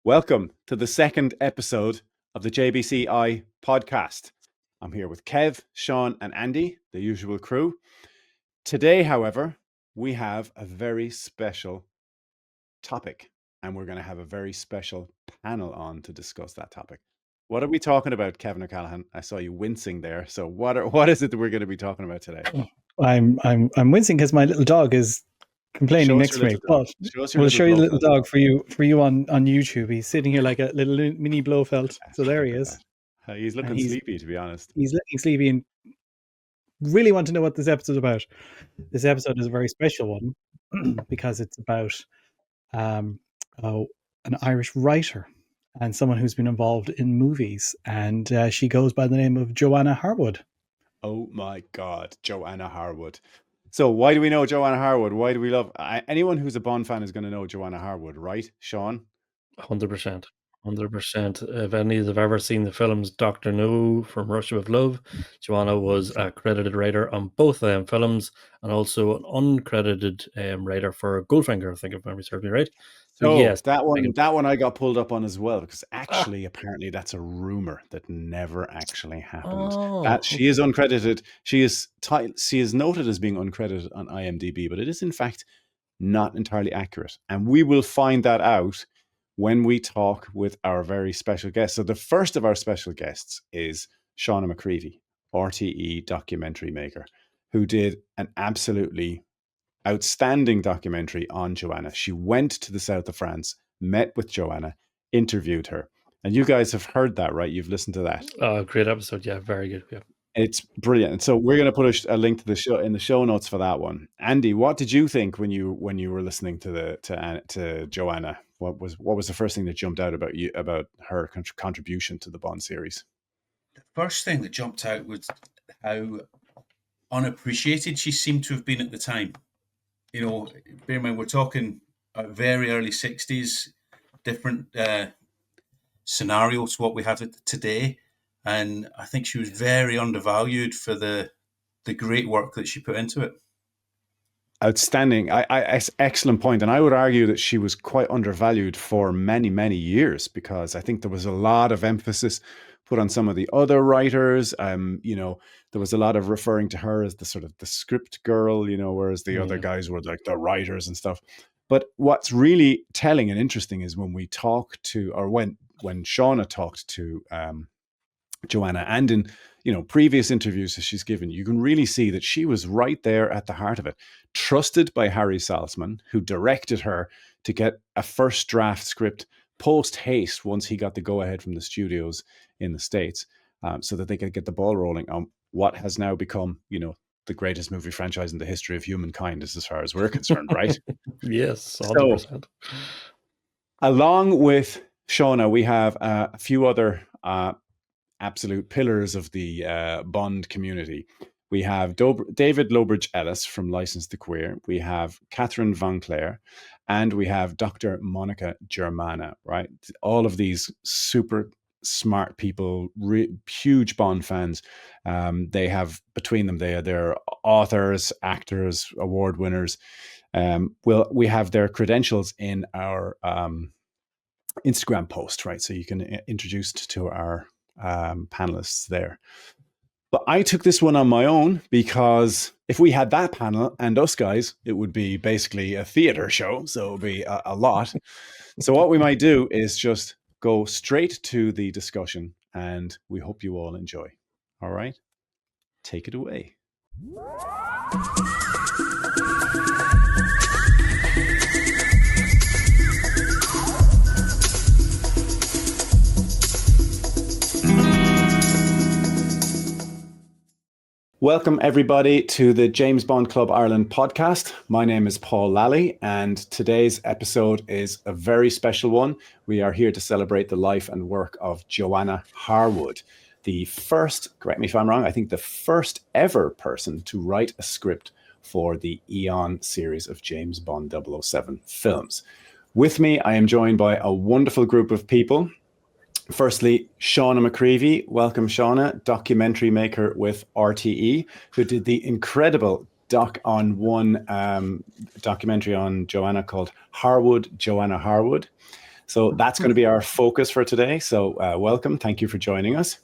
Welcome to the second episode of the JBCI podcast. I'm here with Kev, Sean, and Andy, the usual crew. Today, however, we have a very special topic, and we're going to have a very special panel on to discuss that topic. What are we talking about, Kevin O'Callaghan? I saw you wincing there. So what is it that we're going to be talking about today? I'm wincing because my little dog is complaining next to me. But we'll show you the little dog for you on YouTube. He's sitting here like a little mini Blofeld. So there he is. He's looking sleepy, to be honest. He's looking sleepy and really want to know what this episode's about. This episode is a very special one because it's about an Irish writer and someone who's been involved in movies. And she goes by the name of Johanna Harwood. Oh my God, Johanna Harwood. So why do we know Johanna Harwood? Why do we love... anyone who's a Bond fan is going to know Johanna Harwood, right, Sean? 100%. If any have ever seen the films Dr. No from Russia with Love, Joanna was a credited writer on both of them films and also an uncredited writer for Goldfinger, I think, if memory serves me right. So yes, that one I got pulled up on as well, because actually, apparently, that's a rumor that never actually happened. That she is uncredited. She is noted as being uncredited on IMDb, but it is in fact not entirely accurate, and we will find that out when we talk with our very special guest. So the first of our special guests is Shauna McGreevy, RTE documentary maker, who did an absolutely outstanding documentary on Joanna. She went to the south of France, met with Joanna, interviewed her. And you guys have heard that, right? You've listened to that. Oh, great episode. Yeah, very good. Yeah. It's brilliant. And so we're going to put a link to the show in the show notes for that one. Andy, what did you think when you were listening to Joanna? What was the first thing that jumped out about her contribution to the Bond series? The first thing that jumped out was how unappreciated she seemed to have been at the time. You know, bear in mind, we're talking very early 60s, different scenarios to what we have today. And I think she was very undervalued for the great work that she put into it. Outstanding. Excellent point. And I would argue that she was quite undervalued for many, many years, because I think there was a lot of emphasis put on some of the other writers. There was a lot of referring to her as the sort of the script girl, whereas the other guys were like the writers and stuff. But what's really telling and interesting is when we talk to, or when Shauna talked to Joanna, and in previous interviews that she's given, you can really see that she was right there at the heart of it, trusted by Harry Saltzman, who directed her to get a first draft script post haste once he got the go ahead from the studios in the States, so that they could get the ball rolling on what has now become the greatest movie franchise in the history of humankind, as far as we're concerned, right? Yes, 100%. So, along with Shauna, we have a few other absolute pillars of the Bond community. We have David Lowbridge-Ellis from License to Queer. We have Kathryn Vinclaire, and we have Dr. Monica Germana, right? All of these super smart people, huge Bond fans. They have between them, they're authors, actors, award winners. We have their credentials in our Instagram post, right? So you can introduce to our panelists there. But I took this one on my own, because if we had that panel and us guys, it would be basically a theater show. So it would be a lot. So what we might do is just go straight to the discussion, and we hope you all enjoy. All right, take it away. Welcome, everybody, to the James Bond Club Ireland podcast. My name is Paul Lally, and today's episode is a very special one. We are here to celebrate the life and work of Johanna Harwood, the first, correct me if I'm wrong, I think the first ever person to write a script for the Eon series of James Bond 007 films. With me, I am joined by a wonderful group of people. Firstly, Shauna McGreevy. Welcome, Shauna, documentary maker with RTE, who did the incredible documentary on Joanna called Johanna Harwood. So that's going to be our focus for today. So welcome. Thank you for joining us.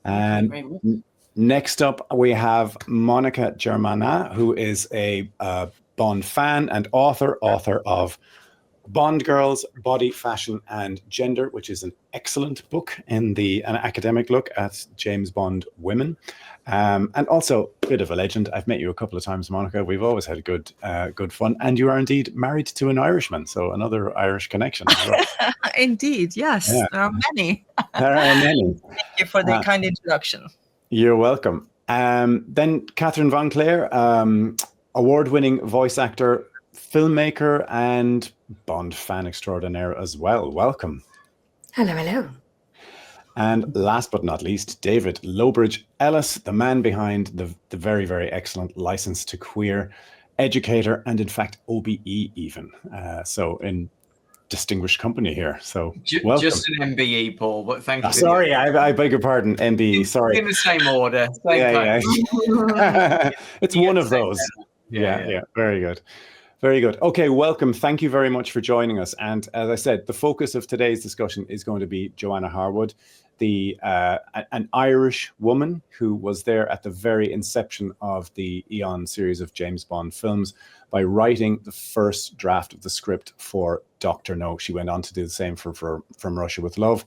Thank you very much. Next up, we have Monica Germana, who is a Bond fan and author of Bond Girls, Body, Fashion and Gender, which is an excellent book in an academic look at James Bond women. And also a bit of a legend. I've met you a couple of times, Monica. We've always had good fun. And you are indeed married to an Irishman, so another Irish connection as well. Indeed, yes. Yeah. There are many. There are many. Thank you for the kind introduction. You're welcome. Then Kathryn Vinclaire, award-winning voice actor, filmmaker and Bond fan extraordinaire as well. Welcome. Hello, hello. And last but not least, David Lowbridge-Ellis, the man behind the very, very excellent License to Queer, educator, and in fact, OBE even. So in distinguished company here. So welcome. Just an MBE, Paul, but thank you. Sorry, I beg your pardon, MBE, sorry. In the same order. Yeah. It's one of those. Yeah, very good. Very good. Okay, welcome. Thank you very much for joining us. And as I said, the focus of today's discussion is going to be Johanna Harwood, an Irish woman who was there at the very inception of the Eon series of James Bond films by writing the first draft of the script for Dr. No. She went on to do the same for From Russia with Love.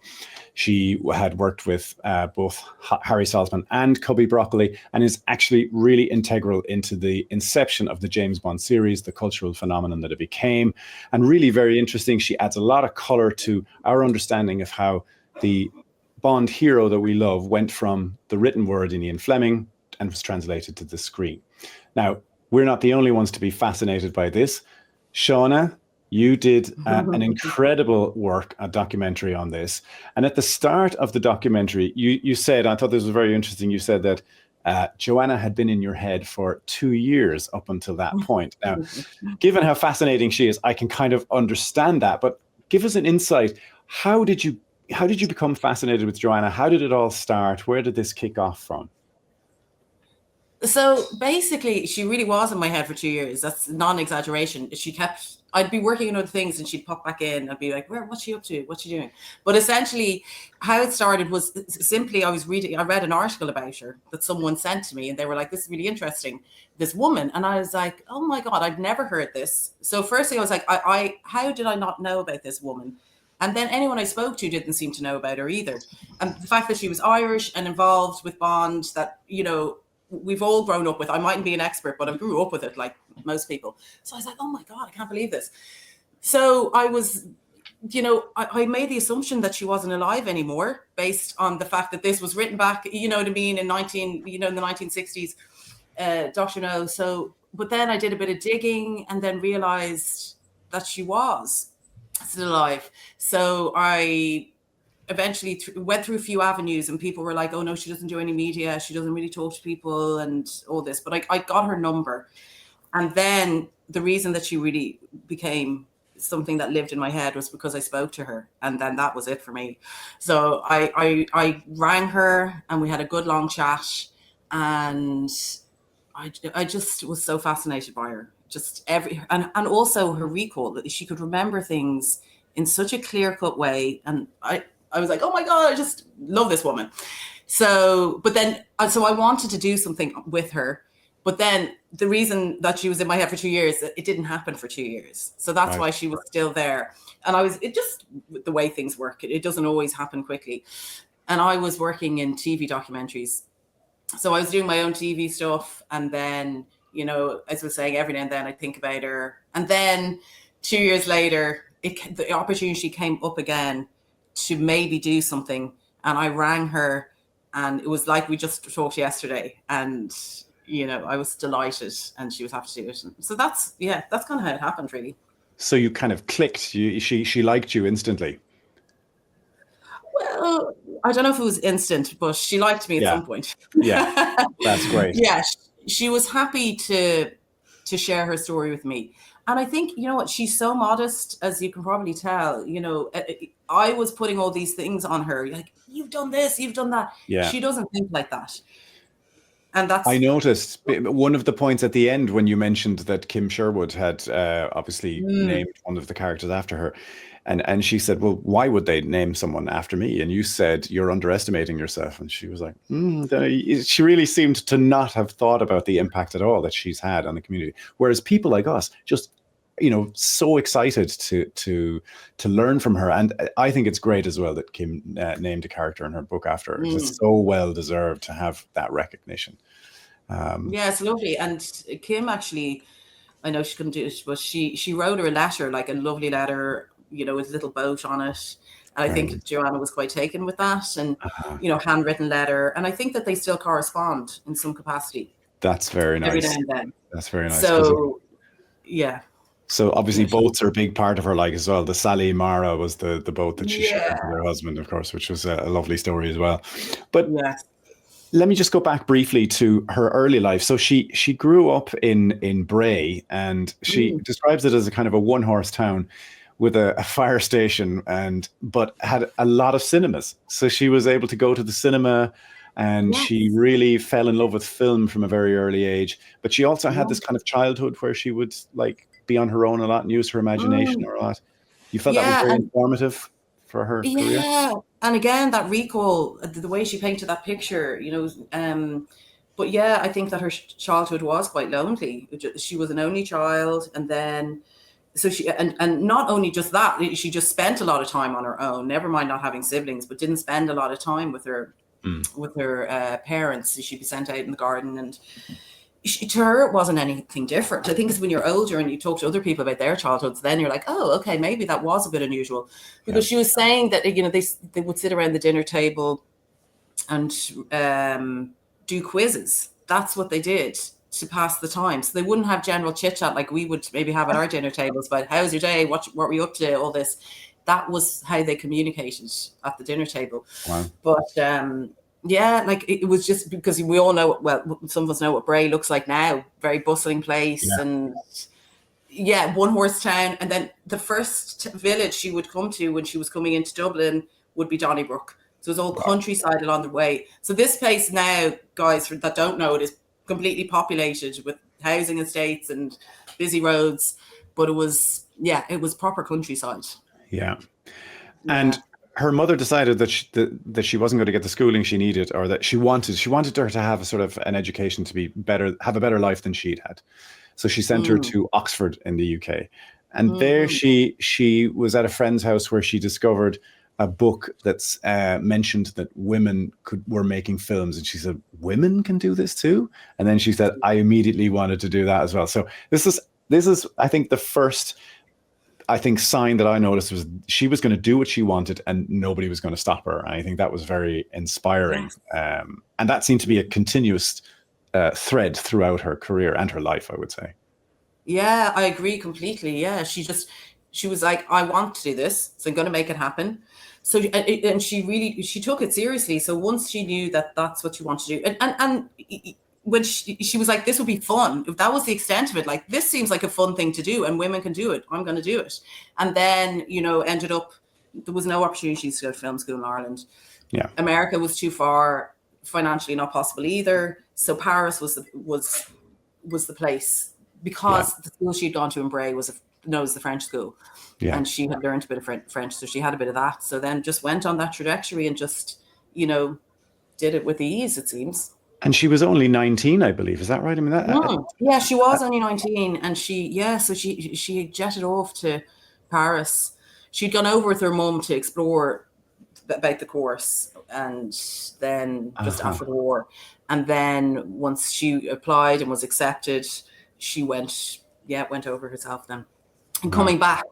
She had worked with both Harry Saltzman and Cubby Broccoli and is actually really integral into the inception of the James Bond series, the cultural phenomenon that it became. And really very interesting, she adds a lot of color to our understanding of how the Bond hero that we love went from the written word in Ian Fleming and was translated to the screen. Now, we're not the only ones to be fascinated by this. Shauna, you did an incredible work, a documentary on this. And at the start of the documentary, you said, I thought this was very interesting, you said that Joanna had been in your head for 2 years up until that point. Now, given how fascinating she is, I can kind of understand that. But give us an insight. How did you become fascinated with Joanna? How did it all start? Where did this kick off from? So basically, she really was in my head for 2 years. That's non-exaggeration. I'd be working on other things and she'd pop back in. I'd be like, what's she up to? What's she doing? But essentially, how it started was simply I read an article about her that someone sent to me and they were like, this is really interesting, this woman. And I was like, oh my God, I'd never heard this. So firstly, I was like, how did I not know about this woman? And then anyone I spoke to didn't seem to know about her either. And the fact that she was Irish and involved with Bond, that, we've all grown up with. I mightn't be an expert, but I grew up with it like most people. So I was like, oh my God, I can't believe this. So I was, I made the assumption that she wasn't alive anymore based on the fact that this was written back, in the 1960s, Dr. No. So, but then I did a bit of digging and then realized that she was still alive. So I eventually went through a few avenues and people were like, oh no, she doesn't do any media, she doesn't really talk to people and all this, but I got her number. And then the reason that she really became something that lived in my head was because I spoke to her, and then that was it for me. So I rang her and we had a good long chat, and I just was so fascinated by her, and also her recall, that she could remember things in such a clear-cut way. And I was like, oh my God, I just love this woman. So I wanted to do something with her. But then the reason that she was in my head for 2 years, it didn't happen for 2 years. So that's right. Why she was still there. And it just, the way things work, it doesn't always happen quickly. And I was working in TV documentaries. So I was doing my own TV stuff. And then, as I was saying, every now and then I think about her. And then 2 years later, the opportunity came up again to maybe do something. And I rang her, and it was like we just talked yesterday. And, I was delighted, and she was happy to do it. So that's kind of how it happened, really. So you kind of clicked. She liked you instantly. Well, I don't know if it was instant, but she liked me at some point. Yeah, that's great. Yeah, she was happy to share her story with me. And I think, she's so modest, as you can probably tell. I was putting all these things on her, like, you've done this, you've done that. Yeah. She doesn't think like that. And I noticed one of the points at the end when you mentioned that Kim Sherwood had obviously named one of the characters after her. And she said, well, why would they name someone after me? And you said, you're underestimating yourself. And she was like, she really seemed to not have thought about the impact at all that she's had on the community. Whereas people like us just, so excited to learn from her. And I think it's great as well that Kim named a character in her book after her. It's so well deserved to have that recognition. Yeah, it's lovely. And Kim actually, I know she couldn't do it, but she wrote her a letter, like a lovely letter, with a little boat on it. And I think Joanna was quite taken with that, and handwritten letter. And I think that they still correspond in some capacity. That's very nice. Every now and then. That's very nice. So, yeah. So obviously boats are a big part of her life as well. The Sally Mara was the boat that she shared with her husband, of course, which was a lovely story as well. But let me just go back briefly to her early life. So she grew up in Bray, and she describes it as a kind of a one-horse town with a fire station, but had a lot of cinemas. So she was able to go to the cinema, and she really fell in love with film from a very early age. But she also had this kind of childhood where she would be on her own a lot and use her imagination a lot. You felt that was very informative for her career? Yeah, and again, that recall, the way she painted that picture, but yeah, I think that her childhood was quite lonely. She was an only child, and then so she and not only just that, she just spent a lot of time on her own, never mind not having siblings, but didn't spend a lot of time with her parents. She'd be sent out in the garden, and to her it wasn't anything different. I think it's when you're older and you talk to other people about their childhoods, then you're like, oh, okay, maybe that was a bit unusual. Because she was saying that they would sit around the dinner table and do quizzes. That's what they did to pass the time. So they wouldn't have general chit chat like we would maybe have at our dinner tables about how's your day, what were you up to, all this. That was how they communicated at the dinner table. Wow. But it was just because we all know, well, some of us know what Bray looks like now, very bustling place, and one horse town. And then the first village she would come to when she was coming into Dublin would be Donnybrook. So it was all countryside along the way. So this place now, guys that don't know it, is completely populated with housing estates and busy roads, but it was proper countryside. Yeah. And her mother decided that she wasn't going to get the schooling she needed, or that she wanted her to have a sort of an education to be better, have a better life than she'd had. So she sent her to Oxford in the UK. And there she was at a friend's house where she discovered a book that's mentioned that women were making films, and she said, women can do this too? And then she said, I immediately wanted to do that as well. So this is I think the first sign that I noticed was she was going to do what she wanted and nobody was going to stop her. And I think that was very inspiring. And that seemed to be a continuous thread throughout her career and her life, I would say. Yeah, I agree completely. Yeah, she was like, I want to do this, so I'm going to make it happen. So, and she took it seriously. So once she knew that that's what she wanted to do, and when she was like, this would be fun. If that was the extent of it, like, this seems like a fun thing to do and women can do it, I'm going to do it. And then, ended up, there was no opportunities to go to film school in Ireland. Yeah. America was too far, financially not possible either. So Paris was the place, because the school she'd gone to in Bray was the French school. Yeah. And she had learned a bit of French, so she had a bit of that. So then just went on that trajectory and just, did it with ease, it seems. And she was only 19, I believe. Is that right? I mean, yeah, she was only 19, and she jetted off to Paris. She'd gone over with her mum to explore about the course, and then just after the war, and then once she applied and was accepted, she went over herself then, and coming back,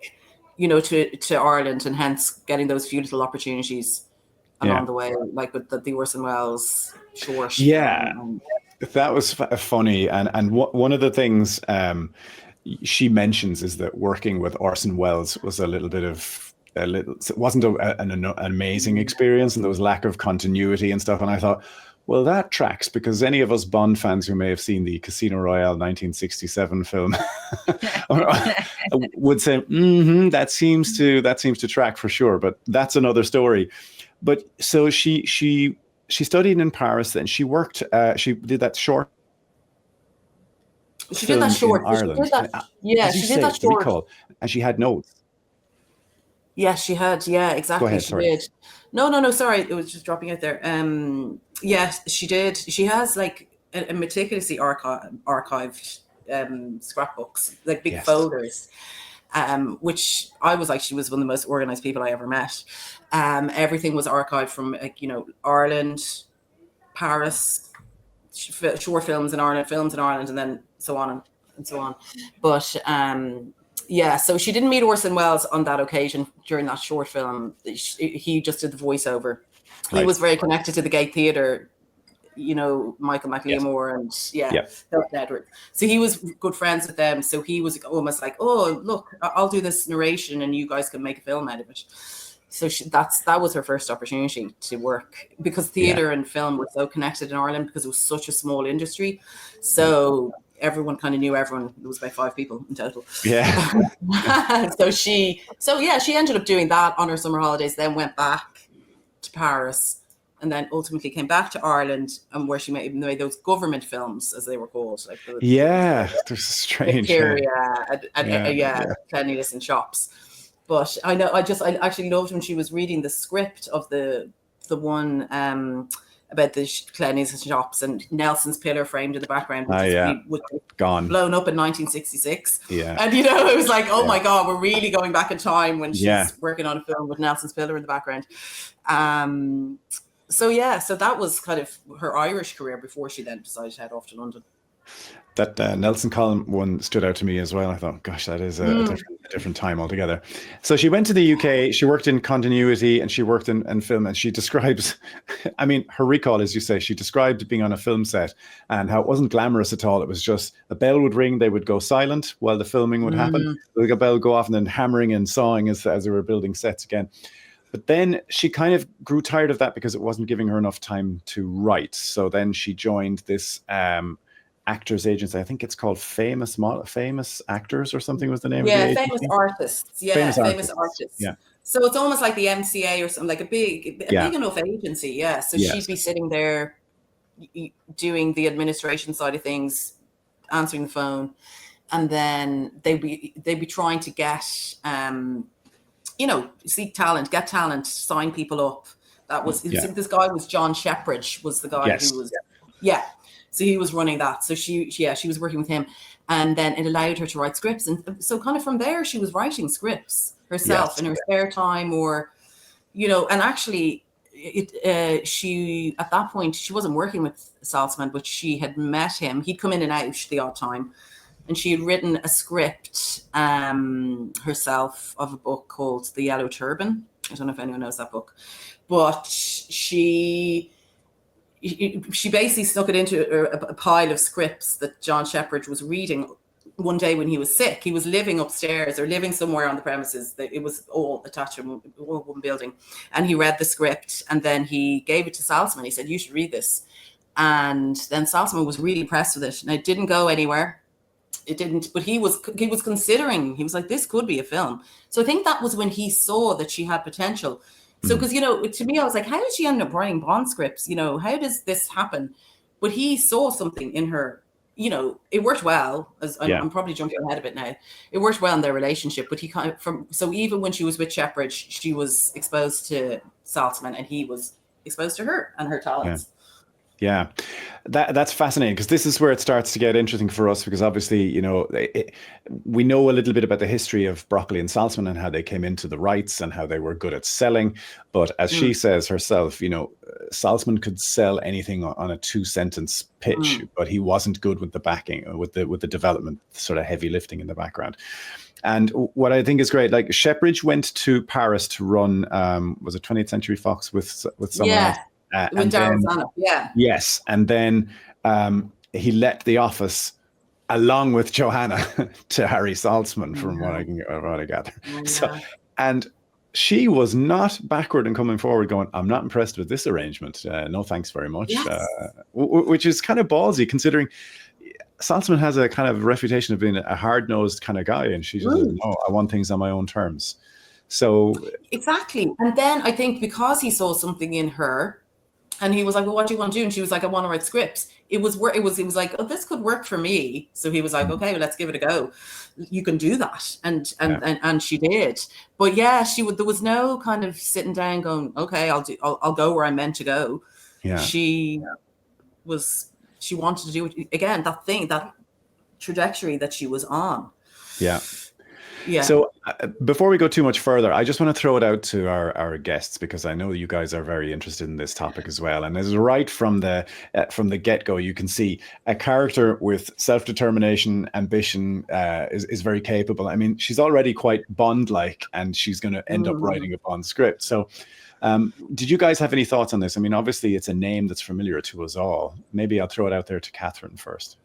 to Ireland, and hence getting those few little opportunities along the way, like with the Orson Welles short. Yeah, that was funny. And one of the things she mentions is that working with Orson Welles was it wasn't an amazing experience, and there was lack of continuity and stuff. And I thought, well, that tracks, because any of us Bond fans who may have seen the Casino Royale 1967 film would say, that seems to track for sure. But that's another story. But so she studied in Paris, and she worked. She did that short. She did that short. In Ireland. She did that short. Recall, and she had notes. Yes, she had. Yeah, exactly. ahead, She sorry. did. No. Sorry, it was just dropping out there. Yes, she did. She has like a meticulously archived scrapbooks, like big Yes. folders. Which I was like, she was one of the most organized people I ever met. Everything was archived from like, you know, Ireland, Paris, short films in Ireland, and then so on and so on. But yeah, so she didn't meet Orson Welles on that occasion during that short film. He just did the voiceover. He Right. was very connected to the Gate Theatre, you know, Michael McLeamore and Hilton Edwards. So he was good friends with them. So he was almost like, oh, look, I'll do this narration and you guys can make a film out of it. So that was her first opportunity to work, because theatre and film were so connected in Ireland because it was such a small industry. So everyone kind of knew everyone. There was about 5 people in total. Yeah. So she ended up doing that on her summer holidays, then went back to Paris, and then ultimately came back to Ireland, and where she made those government films, as they were called. Like they're strange. Cleanliness in shops. But I actually loved when she was reading the script of the one about the cleanliness in shops, and Nelson's pillar framed in the background, which was gone, blown up in 1966. Yeah, and you know, it was like, oh my God, we're really going back in time when she's working on a film with Nelson's pillar in the background. So that was kind of her Irish career before she then decided to head off to London. That Nelson column one stood out to me as well. I thought, gosh, that is a different time altogether. So she went to the UK, she worked in continuity, and she worked in film, and she describes, I mean, her recall, as you say, she described being on a film set and how it wasn't glamorous at all. It was just a bell would ring, they would go silent while the filming would happen. The bell would go off and then hammering and sawing as they were building sets again. But then she kind of grew tired of that because it wasn't giving her enough time to write. So then she joined this actors agency. I think it's called Famous Actors or something was the name of the agency. Famous Artists. Yeah, Famous Artists. Yeah. So it's almost like the MCA or something, like a big enough agency. Yeah. So she'd be sitting there doing the administration side of things, answering the phone, and then they'd be trying to get seek talent, get talent, sign people up. That was this guy was John Shepherd was the guy who was so he was running that. So she was working with him, and then it allowed her to write scripts. And so kind of from there, she was writing scripts herself in her spare time, or, you know, and actually she, at that point, she wasn't working with Saltzman, but she had met him. He'd come in and out the odd time. And she had written a script herself of a book called The Yellow Turban. I don't know if anyone knows that book, but she basically stuck it into a pile of scripts that John Shepherd was reading one day when he was sick. He was living upstairs or living somewhere on the premises. It was all attached to one building. And he read the script, and then he gave it to Saltzman. He said, you should read this. And then Saltzman was really impressed with it. And it didn't go anywhere. It didn't, but he was considering, he was like, this could be a film. So I think that was when he saw that she had potential. So, because, you know, to me, I was like, how did she end up writing Bond scripts? You know, how does this happen? But he saw something in her, you know, it worked well. I'm probably jumping ahead a bit now. It worked well in their relationship, but he kind of, so even when she was with Shepherd, she was exposed to Saltzman, and he was exposed to her and her talents. Yeah, that's fascinating, because this is where it starts to get interesting for us, because obviously, you know, we know a little bit about the history of Broccoli and Saltzman and how they came into the rights and how they were good at selling. But as she says herself, you know, Saltzman could sell anything on a 2-sentence pitch, but he wasn't good with the backing, with the development, sort of heavy lifting in the background. And what I think is great, like Shepherd went to Paris to run, was it 20th Century Fox with someone else? And then, yes, and then he let the office along with Johanna to Harry Saltzman, from what I gather. So, and she was not backward in coming forward, going, "I'm not impressed with this arrangement. No, thanks very much." Which is kind of ballsy, considering Saltzman has a kind of reputation of being a hard-nosed kind of guy, and she just said, "No, I want things on my own terms." So exactly, and then I think because he saw something in her. And he was like, well, what do you want to do? And she was like, I want to write scripts. it was like, oh, this could work for me. So he was like, okay, well, let's give it a go. You can do that, and she did. But yeah, there was no kind of sitting down going, okay, I'll go where I'm meant to go. Yeah, she wanted to do it again. That trajectory that she was on. Yeah. Yeah. So before we go too much further, I just want to throw it out to our guests, because I know you guys are very interested in this topic as well. And as right from the get-go, you can see a character with self-determination, ambition, is very capable. I mean, she's already quite Bond-like, and she's going to end up writing a Bond script. So did you guys have any thoughts on this? I mean, obviously it's a name that's familiar to us all. Maybe I'll throw it out there to Kathryn first.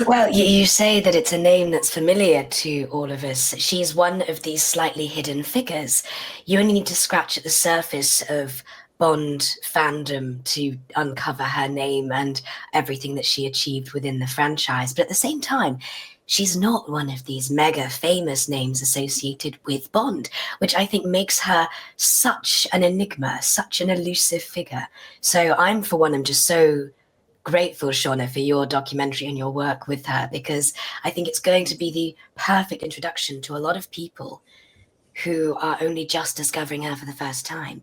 Well, you say that it's a name that's familiar to all of us. She's one of these slightly hidden figures. You only need to scratch at the surface of Bond fandom to uncover her name and everything that she achieved within the franchise. But at the same time, she's not one of these mega famous names associated with Bond, which I think makes her such an enigma, such an elusive figure. So I'm, for one, I'm just so grateful, Shauna, for your documentary and your work with her, because I think it's going to be the perfect introduction to a lot of people who are only just discovering her for the first time.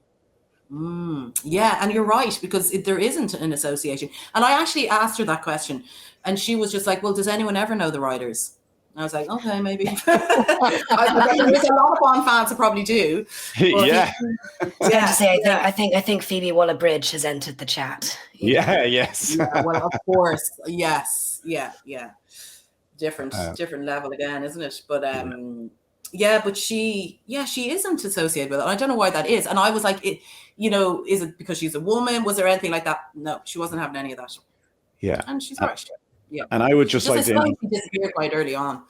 Yeah, and you're right, because there isn't an association. And I actually asked her that question, and she was just like, well, does anyone ever know the writers? And I was like, okay, maybe. There's a lot of Bond fans that probably do. Yeah. To say, I think Phoebe Waller-Bridge has entered the chat. Yeah, yes. Yeah, well, of course. Yes. Yeah. Different level again, isn't it? But but she isn't associated with it. I don't know why that is. And I was like, is it because she's a woman? Was there anything like that? No, she wasn't having any of that. Yeah. And she's right. Yeah. And I would just like to disappear quite early on.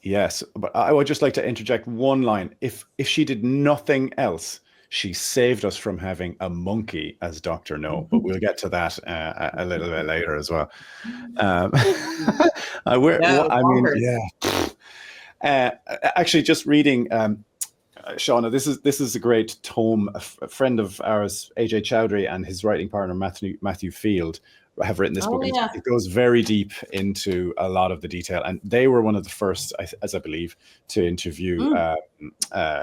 Yes, but I would just like to interject one line. If she did nothing else, she saved us from having a monkey as Dr. No, but we'll get to that a little bit later as well. Actually, just reading, Shauna, this is a great tome. A friend of ours, AJ Chowdhury, and his writing partner Matthew Field have written this book. Yeah. It goes very deep into a lot of the detail, and they were one of the first, as I believe, to interview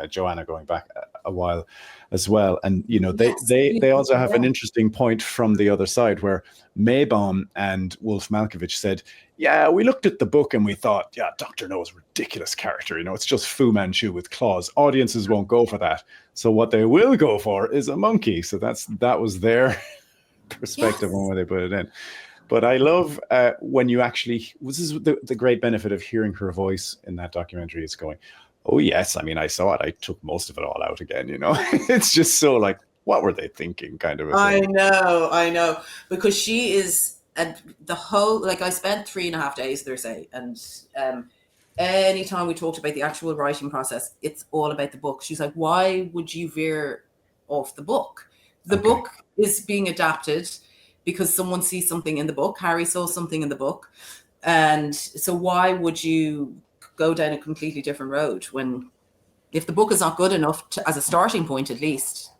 Joanna, going back a while as well. And they also have an interesting point from the other side, where Maybaum and Wolf Malkovich said, yeah, we looked at the book and we thought, yeah, Dr. No is a ridiculous character. It's just Fu Manchu with claws. Audiences won't go for that. So what they will go for is a monkey. So that was their perspective on where they put it in. But I love when you actually, this is the great benefit of hearing her voice in that documentary, is going, oh yes, I mean, I saw it, I took most of it all out again. It's just so like, what were they thinking, kind of a thing. I know, because she is, and the whole, like, I spent 3.5 days there, say, and anytime we talked about the actual writing process, it's all about the book. She's like, why would you veer off the book? The book is being adapted because someone sees something in the book. Harry saw something in the book. And so why would you go down a completely different road if the book is not good enough as a starting point, at least,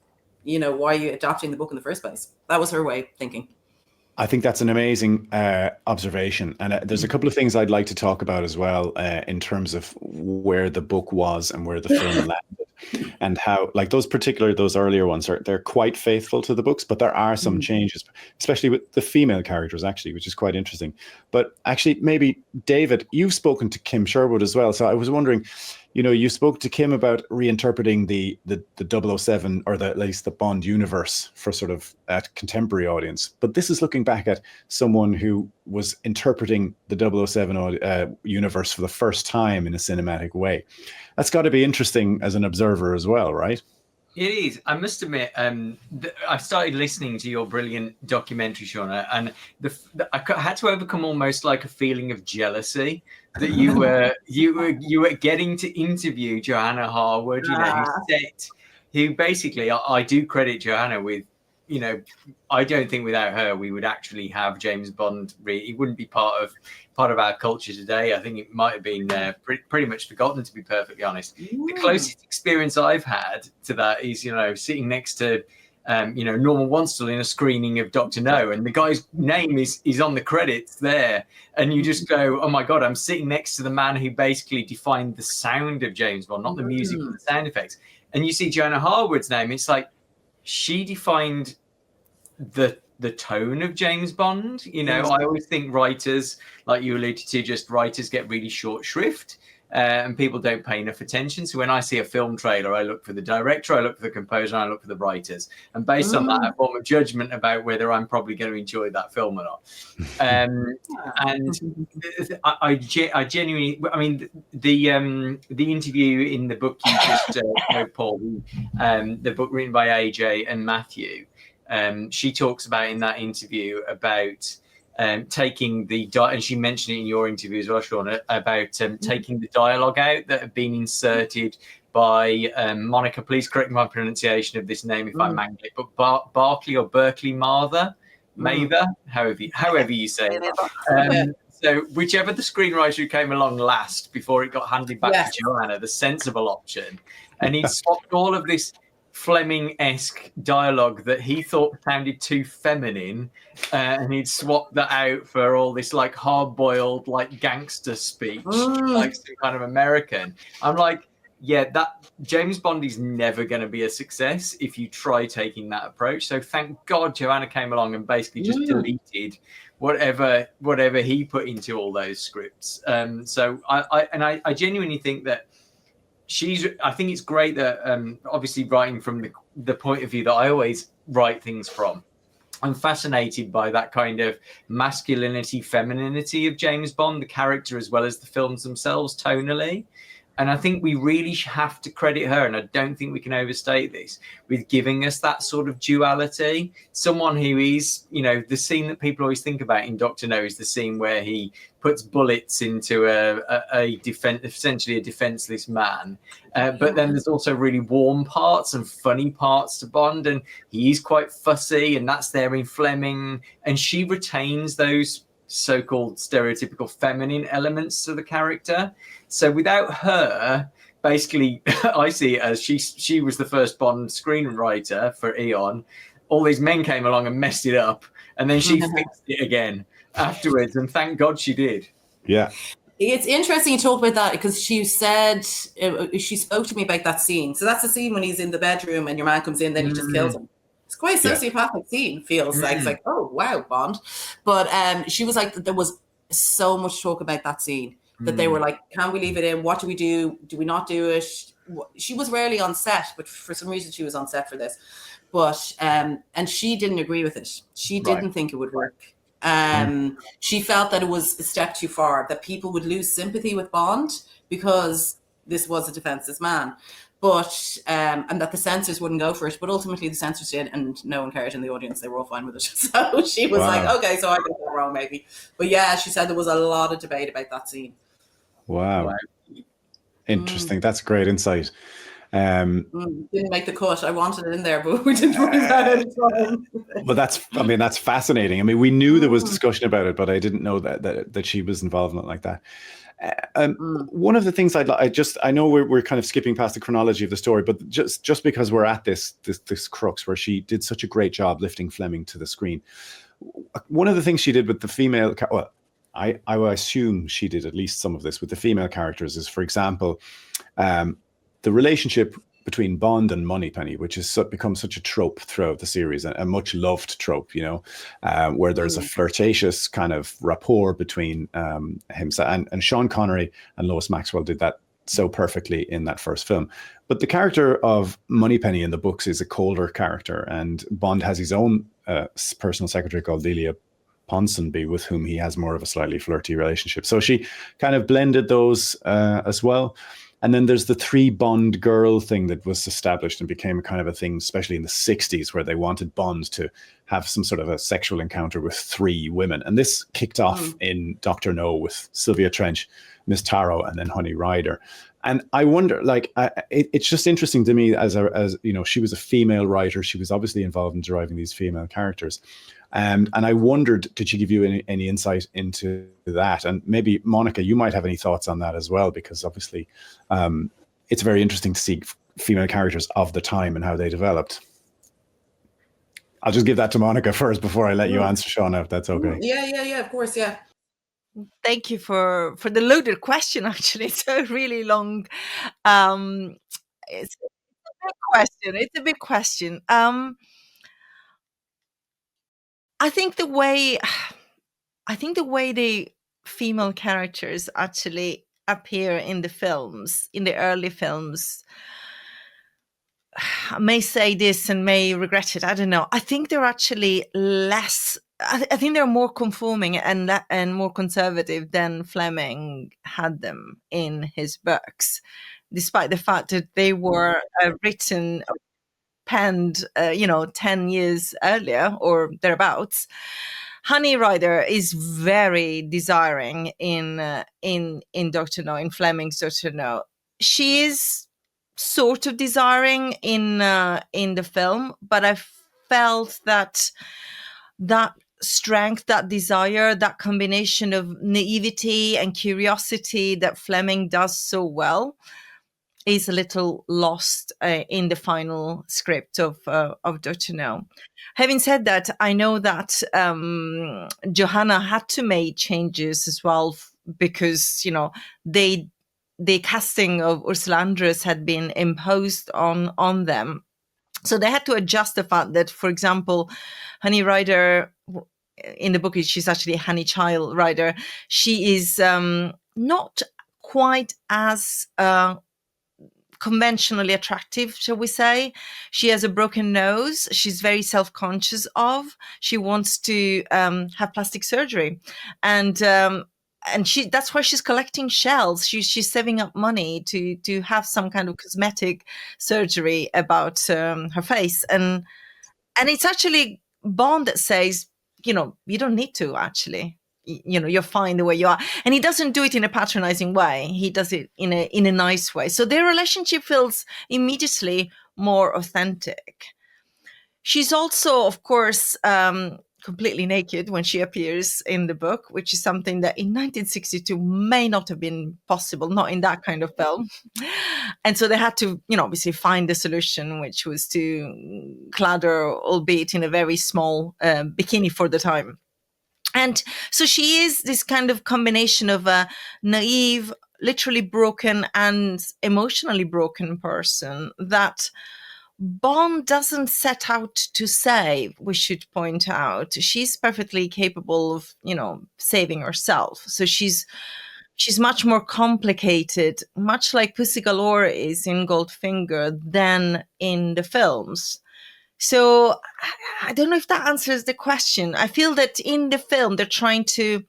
why are you adapting the book in the first place? That was her way of thinking. I think that's an amazing observation. And there's a couple of things I'd like to talk about as well, in terms of where the book was and where the film landed, and how, like, those earlier ones they're quite faithful to the books, but there are some changes, especially with the female characters, actually, which is quite interesting. But actually, maybe David, you've spoken to Kim Sherwood as well. So I was wondering, you spoke to Kim about reinterpreting the 007, or at least the Bond universe, for sort of a contemporary audience. But this is looking back at someone who was interpreting the 007 universe for the first time in a cinematic way. That's got to be interesting as an observer as well, right? It is. I must admit, I started listening to your brilliant documentary, Shauna, and I had to overcome almost like a feeling of jealousy that you were getting to interview Johanna Harwood, who basically, I do credit Johanna with, I don't think without her we would actually have James Bond. He wouldn't be part of our culture today. I think it might have been pretty much forgotten, to be perfectly honest. The closest experience I've had to that is, sitting next to Norman Wanstall in a screening of Dr. No, and the guy's name is on the credits there, and you just go, oh my God, I'm sitting next to the man who basically defined the sound of James Bond, not the music, but the sound effects. And you see Johanna Harwood's name, it's like she defined the tone of James Bond. I always think writers, like you alluded to, just writers get really short shrift. And people don't pay enough attention. So when I see a film trailer, I look for the director, I look for the composer, and I look for the writers. And based on that, I form a judgment about whether I'm probably going to enjoy that film or not. And I genuinely, I mean, the interview in the book you just read, Paul, the book written by AJ and Matthew, she talks about in that interview about taking the and she mentioned it in your interview as well, Shauna, about taking the dialogue out that had been inserted by Monica. Please correct my pronunciation of this name if I mangle it, but Barclay or Berkeley Mather, however you say it. So whichever the screenwriter who came along last before it got handed back to Joanna, the sensible option, and he swapped all of this Fleming-esque dialogue that he thought sounded too feminine, and he'd swapped that out for all this like hard-boiled like gangster speech, like some kind of American. I'm like, yeah, that James Bond is never going to be a success if you try taking that approach. So thank God Joanna came along and basically just deleted whatever he put into all those scripts. So I genuinely think that I think it's great that obviously writing from the point of view that I always write things from, I'm fascinated by that kind of masculinity, femininity of James Bond, the character as well as the films themselves tonally. And I think we really have to credit her, and I don't think we can overstate this, with giving us that sort of duality. Someone who is, the scene that people always think about in Dr. No is the scene where he puts bullets into essentially a defenseless man. But then there's also really warm parts and funny parts to Bond, and he's quite fussy, and that's there in Fleming. And she retains those so-called stereotypical feminine elements to the character. So without her, basically, I see it as she was the first Bond screenwriter for Eon. All these men came along and messed it up, and then she fixed it again afterwards, and thank God she did. Yeah. It's interesting you talk about that, because she said, she spoke to me about that scene. So that's the scene when he's in the bedroom and your man comes in, then he just kills him. It's quite a sociopathic scene, feels like. It's like, oh, wow, Bond. But she was like, there was so much talk about that scene that they were like, can we leave it in? What do we do? Do we not do it? She was rarely on set, but for some reason she was on set for this. But, and she didn't agree with it. She didn't think it would work. She felt that it was a step too far, that people would lose sympathy with Bond because this was a defenseless man. But and that the censors wouldn't go for it, but ultimately the censors did, and no one cared in the audience. They were all fine with it. So she was like, okay, so I got that wrong maybe. But yeah, she said there was a lot of debate about that scene. Wow. Interesting. That's great insight. Didn't make the cut. I wanted it in there, but we didn't write that any time. But that's fascinating. I mean, we knew there was discussion about it, but I didn't know that she was involved in it like that. One of the things I know we're kind of skipping past the chronology of the story, but just because we're at this crux where she did such a great job lifting Fleming to the screen. One of the things she did with the female, I assume she did at least some of this with the female characters, is, for example, the relationship between Bond and Moneypenny, which has become such a trope throughout the series, a much loved trope, where there's a flirtatious kind of rapport between him and Sean Connery and Lois Maxwell did that so perfectly in that first film. But the character of Moneypenny in the books is a colder character, and Bond has his own personal secretary called Delia Ponsonby, with whom he has more of a slightly flirty relationship. So she kind of blended those as well. And then there's the 3 Bond girl thing that was established and became a kind of a thing, especially in the 60s, where they wanted Bond to have some sort of a sexual encounter with 3 women. And this kicked off in Dr. No with Sylvia Trench, Miss Taro, and then Honey Ryder. And I wonder, it's just interesting to me as she was a female writer. She was obviously involved in deriving these female characters. And I wondered, did she give you any insight into that? And maybe, Monica, you might have any thoughts on that as well, because obviously it's very interesting to see female characters of the time and how they developed. I'll just give that to Monica first before I let you answer, Shauna, if that's okay. Yeah, of course, yeah. Thank you for the loaded question. Actually, it's a really long. It's a big question. It's a big question. I think the way the female characters actually appear in the films, in the early films, I may say this and may regret it. I don't know. I think they're actually less. I think they're more conforming and more conservative than Fleming had them in his books, despite the fact that they were written, penned, 10 years earlier or thereabouts. Honey Rider is very desiring in Dr. No, in Fleming's Dr. No. She is sort of desiring in the film, but I felt that strength, that desire, that combination of naivety and curiosity that Fleming does so well is a little lost in the final script of Dr. No. Having said that, I know that Johanna had to make changes as well because the casting of Ursula Andress had been imposed on them. So they had to adjust the fact that, for example, Honey Rider, in the book, she's actually Honey Child Rider. She is not quite as conventionally attractive, shall we say. She has a broken nose. She's very self-conscious of. She wants to have plastic surgery. And that's why she's collecting shells. She's saving up money to have some kind of cosmetic surgery about her face. And it's actually Bond that says, you don't need to actually. You're fine the way you are. And he doesn't do it in a patronizing way. He does it in a nice way. So their relationship feels immediately more authentic. She's also, of course, completely naked when she appears in the book, which is something that in 1962 may not have been possible, not in that kind of film. And so they had to, obviously find a solution, which was to clad her, albeit in a very small bikini for the time. And so she is this kind of combination of a naive, literally broken and emotionally broken person that Bond doesn't set out to save, we should point out. She's perfectly capable of, saving herself. So she's much more complicated, much like Pussy Galore is in Goldfinger than in the films. So I don't know if that answers the question. I feel that in the film, they're trying to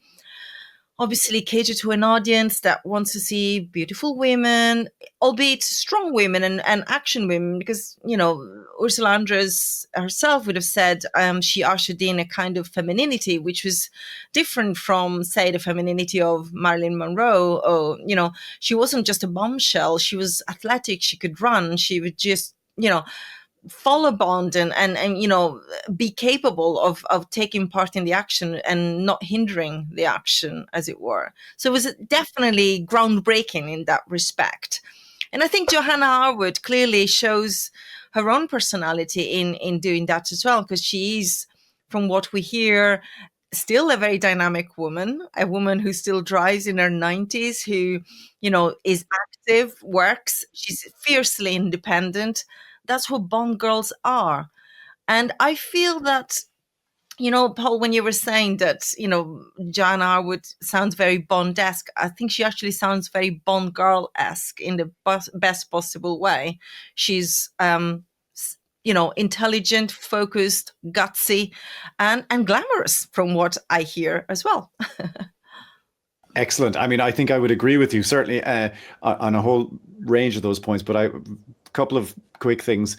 obviously cater to an audience that wants to see beautiful women, albeit strong women and action women, because, Ursula Andress herself would have said she ushered in a kind of femininity, which was different from, say, the femininity of Marilyn Monroe. Or, she wasn't just a bombshell. She was athletic. She could run. She would just, follow Bond and be capable of taking part in the action and not hindering the action, as it were. So it was definitely groundbreaking in that respect. And I think Johanna Harwood clearly shows her own personality in doing that as well, because she is, from what we hear, still a very dynamic woman, a woman who still drives in her 90s, who, is active, works. She's fiercely independent. That's who Bond girls are. And I feel that, Paul, when you were saying that, Joanna Harwood sounds very Bond-esque, I think she actually sounds very Bond girl-esque in the best possible way. She's, intelligent, focused, gutsy, and glamorous from what I hear as well. Excellent. I mean, I think I would agree with you, certainly on a whole range of those points, but a couple of quick things.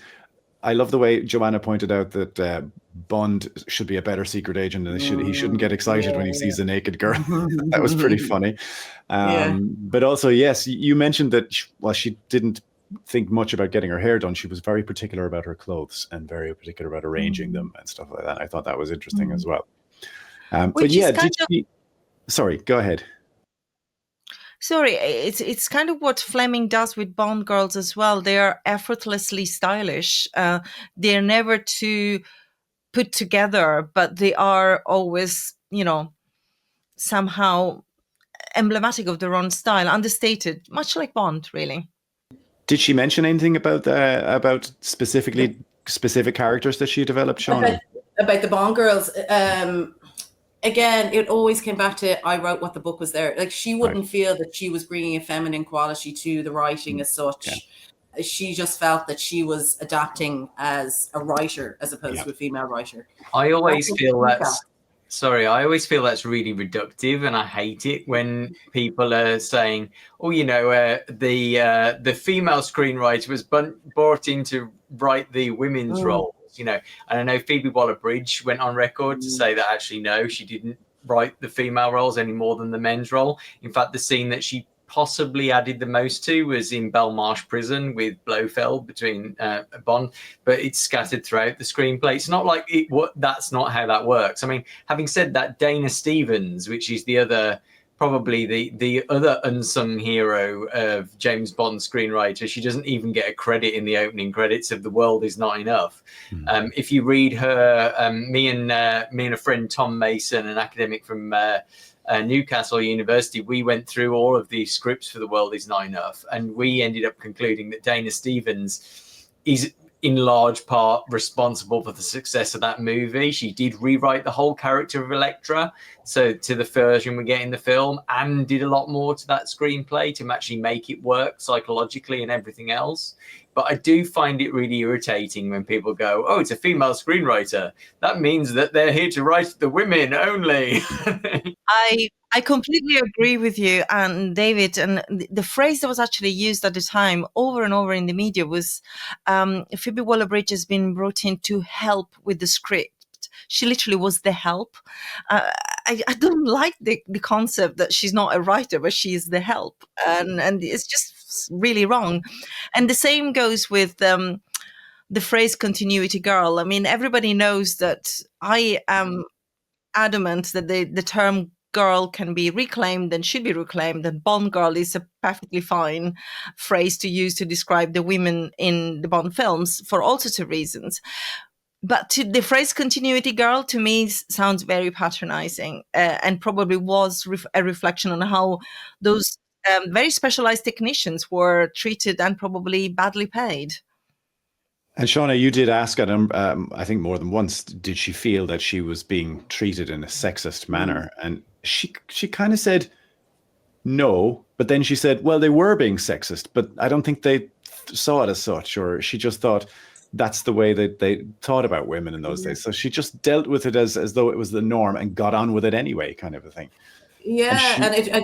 I love the way Joanna pointed out that Bond should be a better secret agent and he shouldn't get excited when he sees a naked girl. That was pretty funny. But also, yes, you mentioned that, she didn't think much about getting her hair done. She was very particular about her clothes and very particular about arranging them and stuff like that. I thought that was interesting as well. But yeah, sorry, go ahead. Sorry, it's kind of what Fleming does with Bond girls as well. They are effortlessly stylish. They're never too put together, but they are always, somehow emblematic of their own style, understated, much like Bond, really. Did she mention anything about specific characters that she developed, Shauna? About the Bond girls, again, it always came back to I wrote what the book was there. Like, she wouldn't feel that she was bringing a feminine quality to the writing as such. Yeah. She just felt that she was adapting as a writer as opposed to a female writer. I always feel that's really reductive, and I hate it when people are saying, "Oh, the female screenwriter was brought in to write the women's roles." And I know Phoebe Waller-Bridge went on record to say that actually no, she didn't write the female roles any more than the men's role. In fact, the scene that she possibly added the most to was in Belmarsh Prison with Blofeld between Bond, but it's scattered throughout the screenplay. It's not like that's not how that works. I mean, having said that, Dana Stevens, which is probably the other unsung hero of James Bond screenwriter, she doesn't even get a credit in the opening credits of The World Is Not Enough. If you read her, me and a friend Tom Mason, an academic from Newcastle University, we went through all of the scripts for The World Is Not Enough, and we ended up concluding that Dana Stevens is in large part responsible for the success of that movie. She did rewrite the whole character of Electra, so to the version we get in the film, and did a lot more to that screenplay to actually make it work psychologically and everything else. But I do find it really irritating when people go, "Oh, it's a female screenwriter. That means that they're here to write the women only." I completely agree with you, and David. And the phrase that was actually used at the time over and over in the media was Phoebe Waller-Bridge has been brought in to help with the script. She literally was the help. I don't like the concept that she's not a writer, but she is the help. And it's just really wrong. And the same goes with the phrase continuity girl. I mean, everybody knows that I am adamant that the term girl can be reclaimed and should be reclaimed, and Bond girl is a perfectly fine phrase to use to describe the women in the Bond films for all sorts of reasons. But the phrase continuity girl to me sounds very patronizing, and probably was a reflection on how those very specialized technicians were treated and probably badly paid. And Shauna, you did ask I think more than once, did she feel that she was being treated in a sexist manner? And she kind of said no, but then she said, well, they were being sexist, but I don't think they saw it as such, or she just thought that's the way that they thought about women in those days. So she just dealt with it as though it was the norm and got on with it anyway, kind of a thing. Yeah, and I think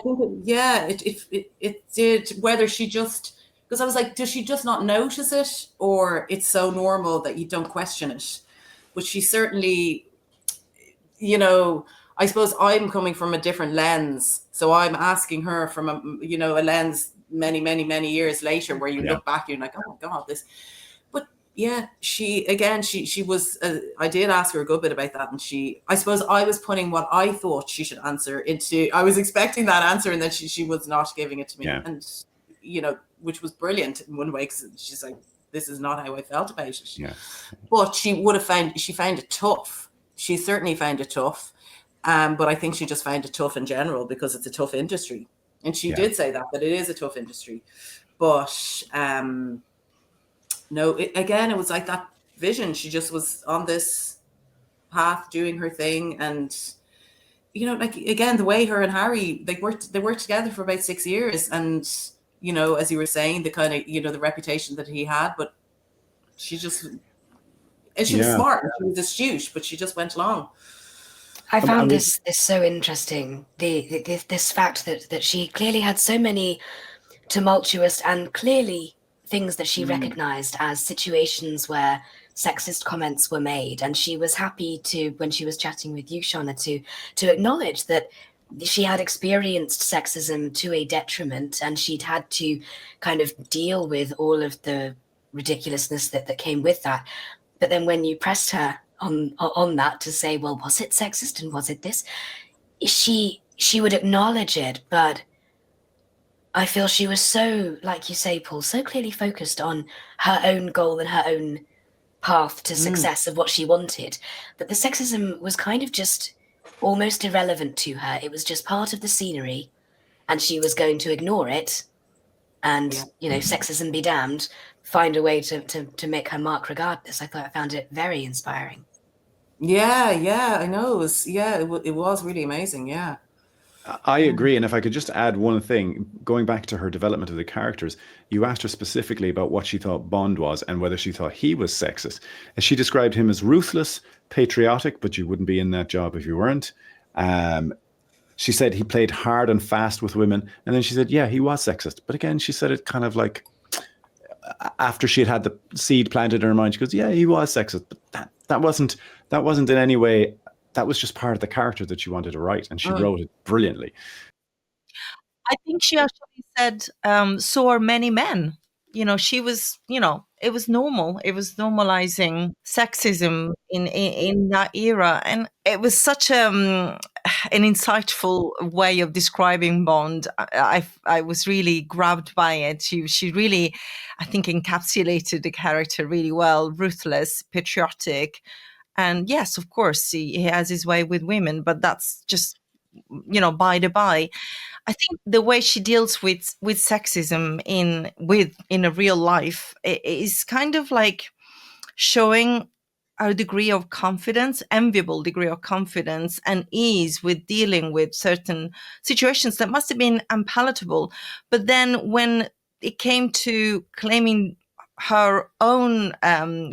it did, whether she just... Because I was like, does she just not notice it, or it's so normal that you don't question it? But she certainly, I suppose I'm coming from a different lens. So I'm asking her from a lens many, many, many years later, where you look back and you're like, oh my God, this. But yeah, she was, I did ask her a good bit about that. And I suppose I was putting what I thought she should answer into, I was expecting that answer, and then she was not giving it to me. Yeah. And, which was brilliant in one way, because she's like, this is not how I felt about it. Yeah. But she found it tough. She certainly found it tough. But I think she just found it tough in general because it's a tough industry. And she did say that it is a tough industry. But no, it was like that vision. She just was on this path doing her thing. And, again, the way her and Harry, they worked together for about 6 years. And, as you were saying, the kind of, the reputation that he had, but she was smart, she was astute, but she just went along. I found this so interesting. This fact that she clearly had so many tumultuous and clearly things that she recognized as situations where sexist comments were made, and she was happy to, when she was chatting with you, Shauna, to acknowledge that she had experienced sexism to a detriment, and she'd had to kind of deal with all of the ridiculousness that came with that. But then when you pressed her on that to say, well, was it sexist and was it this? She would acknowledge it, but I feel she was so, like you say, Paul, so clearly focused on her own goal and her own path to success of what she wanted, that the sexism was kind of just almost irrelevant to her. It was just part of the scenery, and she was going to ignore it and, you know, sexism be damned, find a way to make her mark regardless. I found it very inspiring. Yeah, I know. It was really amazing. Yeah. I agree. And if I could just add one thing, going back to her development of the characters, you asked her specifically about what she thought Bond was and whether she thought he was sexist. And she described him as ruthless, patriotic, but you wouldn't be in that job if you weren't. She said he played hard and fast with women. And then she said, yeah, he was sexist. But again, she said it kind of like after she had the seed planted in her mind, she goes, yeah, he was sexist. But that wasn't in any way, that was just part of the character that she wanted to write. And she wrote it brilliantly. I think she actually said, so are many men. You know, she was, you know, it was normal. It was normalizing sexism in that era. And it was such an insightful way of describing Bond. I was really grabbed by it. She really, I think, encapsulated the character really well. Ruthless, patriotic. And yes, of course, he has his way with women, but that's just, you know, by the by. I think the way she deals with sexism in a real life is kind of like showing a degree of confidence, enviable degree of confidence and ease with dealing with certain situations that must have been unpalatable. But then when it came to claiming her own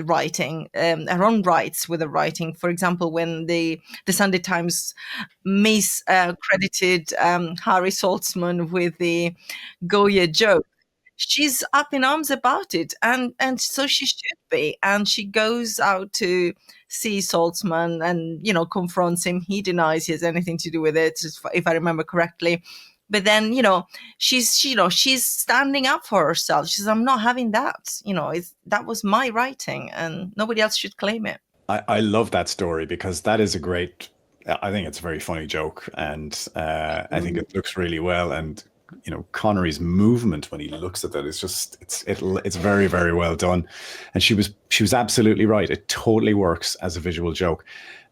writing, her own rights with the writing. For example, when the Sunday Times miscredited Harry Saltzman with the Goya joke, she's up in arms about it, and so she should be. And she goes out to see Saltzman and, you know, confronts him. He denies he has anything to do with it, if I remember correctly. But then, you know, she's standing up for herself. She says, I'm not having that. You know, that was my writing and nobody else should claim it. I love that story because that is I think it's a very funny joke. And I think it looks really well. And, you know, Connery's movement when he looks at that, it's very, very well done. And she was absolutely right. It totally works as a visual joke.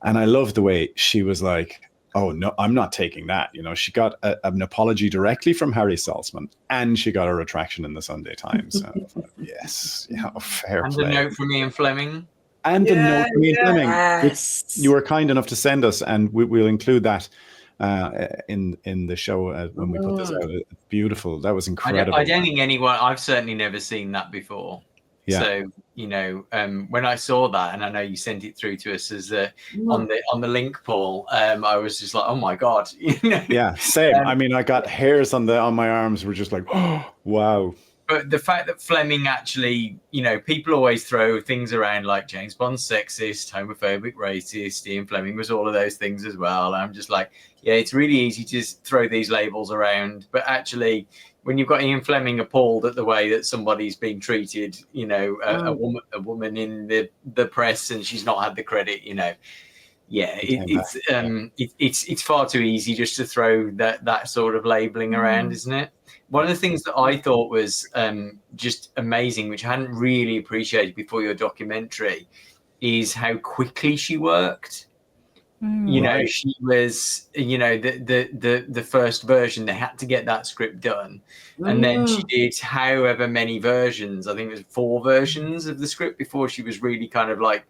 And I love the way she was like, oh, no, I'm not taking that. You know, she got an apology directly from Harry Saltzman and she got a retraction in the Sunday Times. Yes, fair and play. And a note from Ian Fleming. And a note from Ian Fleming, Yes. which you were kind enough to send us, and we'll include that in the show when we put this out. Beautiful. That was incredible. I don't think I've certainly never seen that before. Yeah. So, you know, when I saw that, and I know you sent it through to us as on the link, Paul, I was just like, oh my God. You know? Yeah, same. I mean, I got hairs on my arms were just like, oh, wow. But the fact that Fleming actually, you know, people always throw things around like James Bond's sexist, homophobic, racist. Ian Fleming was all of those things as well. And I'm just like, yeah, it's really easy to just throw these labels around. But actually, when you've got Ian Fleming appalled at the way that somebody's being treated, you know, a woman in the press and she's not had the credit, you know, yeah, it's far too easy just to throw that sort of labeling around, isn't it? One of the things that I thought was just amazing, which I hadn't really appreciated before your documentary, is how quickly she worked. You know, she was, you know, the first version, they had to get that script done. And then she did however many versions, I think it was 4 versions of the script before she was really kind of like,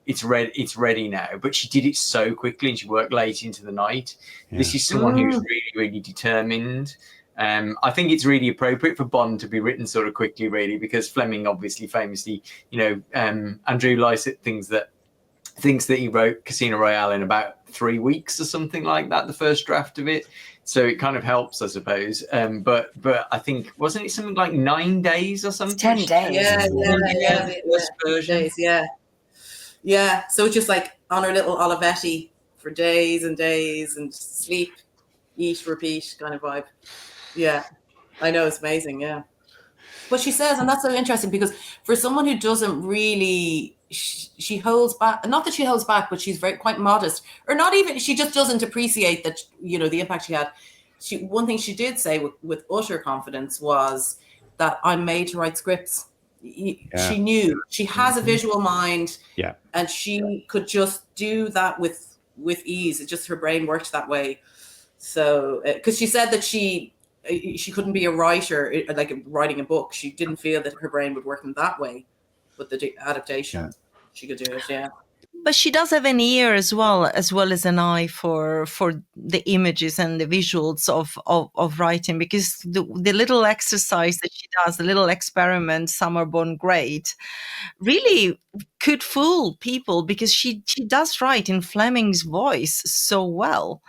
it's ready now. But she did it so quickly and she worked late into the night. Yeah. This is someone who's really, really determined. I think it's really appropriate for Bond to be written sort of quickly, really, because Fleming obviously famously, you know, Andrew Lycett thinks that he wrote Casino Royale in about 3 weeks or something like that, the first draft of it. So it kind of helps, I suppose. But I think, wasn't it something like 9 days or something? 10 days. Yeah. First version. Days, yeah. So it's just like on her little Olivetti for days and days and sleep, eat, repeat kind of vibe. Yeah, I know, it's amazing. Yeah. But she says, and that's so interesting because for someone who doesn't really, she holds back, not that she holds back, but she's quite modest, or not even, she just doesn't appreciate that, you know, the impact she had. One thing she did say with utter confidence was that I'm made to write scripts. She knew. She has a visual mind. Yeah. And she could just do that with ease. It just, her brain worked that way. So, because she said that she couldn't be a writer, like writing a book. She didn't feel that her brain would work in that way. But the adaptation, she could do it. Yeah. But she does have an ear as well as an eye for the images and the visuals of writing, because the little exercise that she does, the little experiment, Some Are Born Great, really could fool people, because she does write in Fleming's voice so well,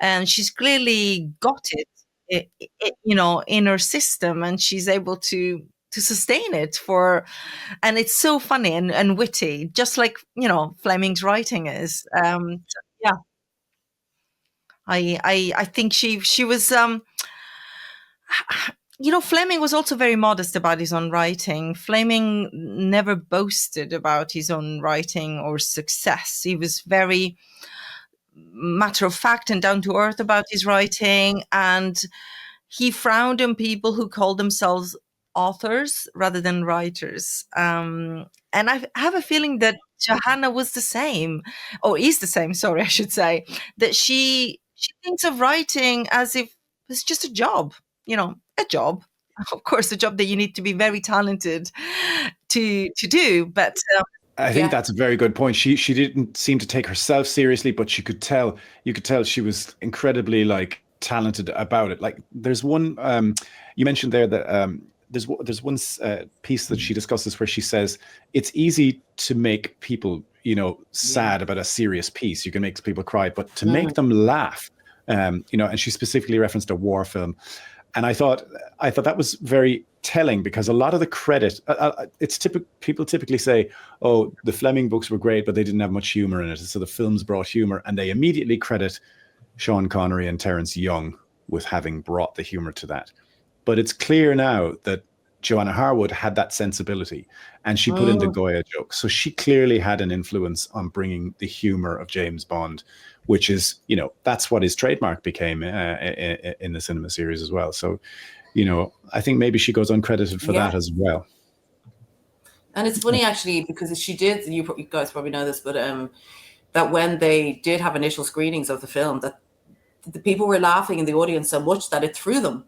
and she's clearly got it, in her system, and she's able to sustain it and it's so funny and witty, just like Fleming's writing is. Yeah, I think she was Fleming was also very modest about his own writing. Fleming never boasted about his own writing or success. He was very matter of fact and down to earth about his writing, and he frowned on people who called themselves authors rather than writers. And I have a feeling that Johanna was the same, or is the same, sorry, I should say, that she thinks of writing as if it's just a job, a job. Of course, a job that you need to be very talented to do. But I think that's a very good point. She didn't seem to take herself seriously, but you could tell she was incredibly talented about it. Like there's one you mentioned there that there's one piece that she discusses where she says it's easy to make people sad about a serious piece. You can make people cry, but to make them laugh, and she specifically referenced a war film. And I thought that was very telling, because a lot of the credit, people typically say, oh, the Fleming books were great, but they didn't have much humor in it. So the films brought humor, and they immediately credit Sean Connery and Terence Young with having brought the humor to that. But it's clear now that Johanna Harwood had that sensibility, and she put in the Goya joke. So she clearly had an influence on bringing the humor of James Bond, which is, that's what his trademark became in the cinema series as well. So, I think maybe she goes uncredited for that as well. And it's funny, actually, because she did, you guys probably know this, but that when they did have initial screenings of the film, that the people were laughing in the audience so much that it threw them.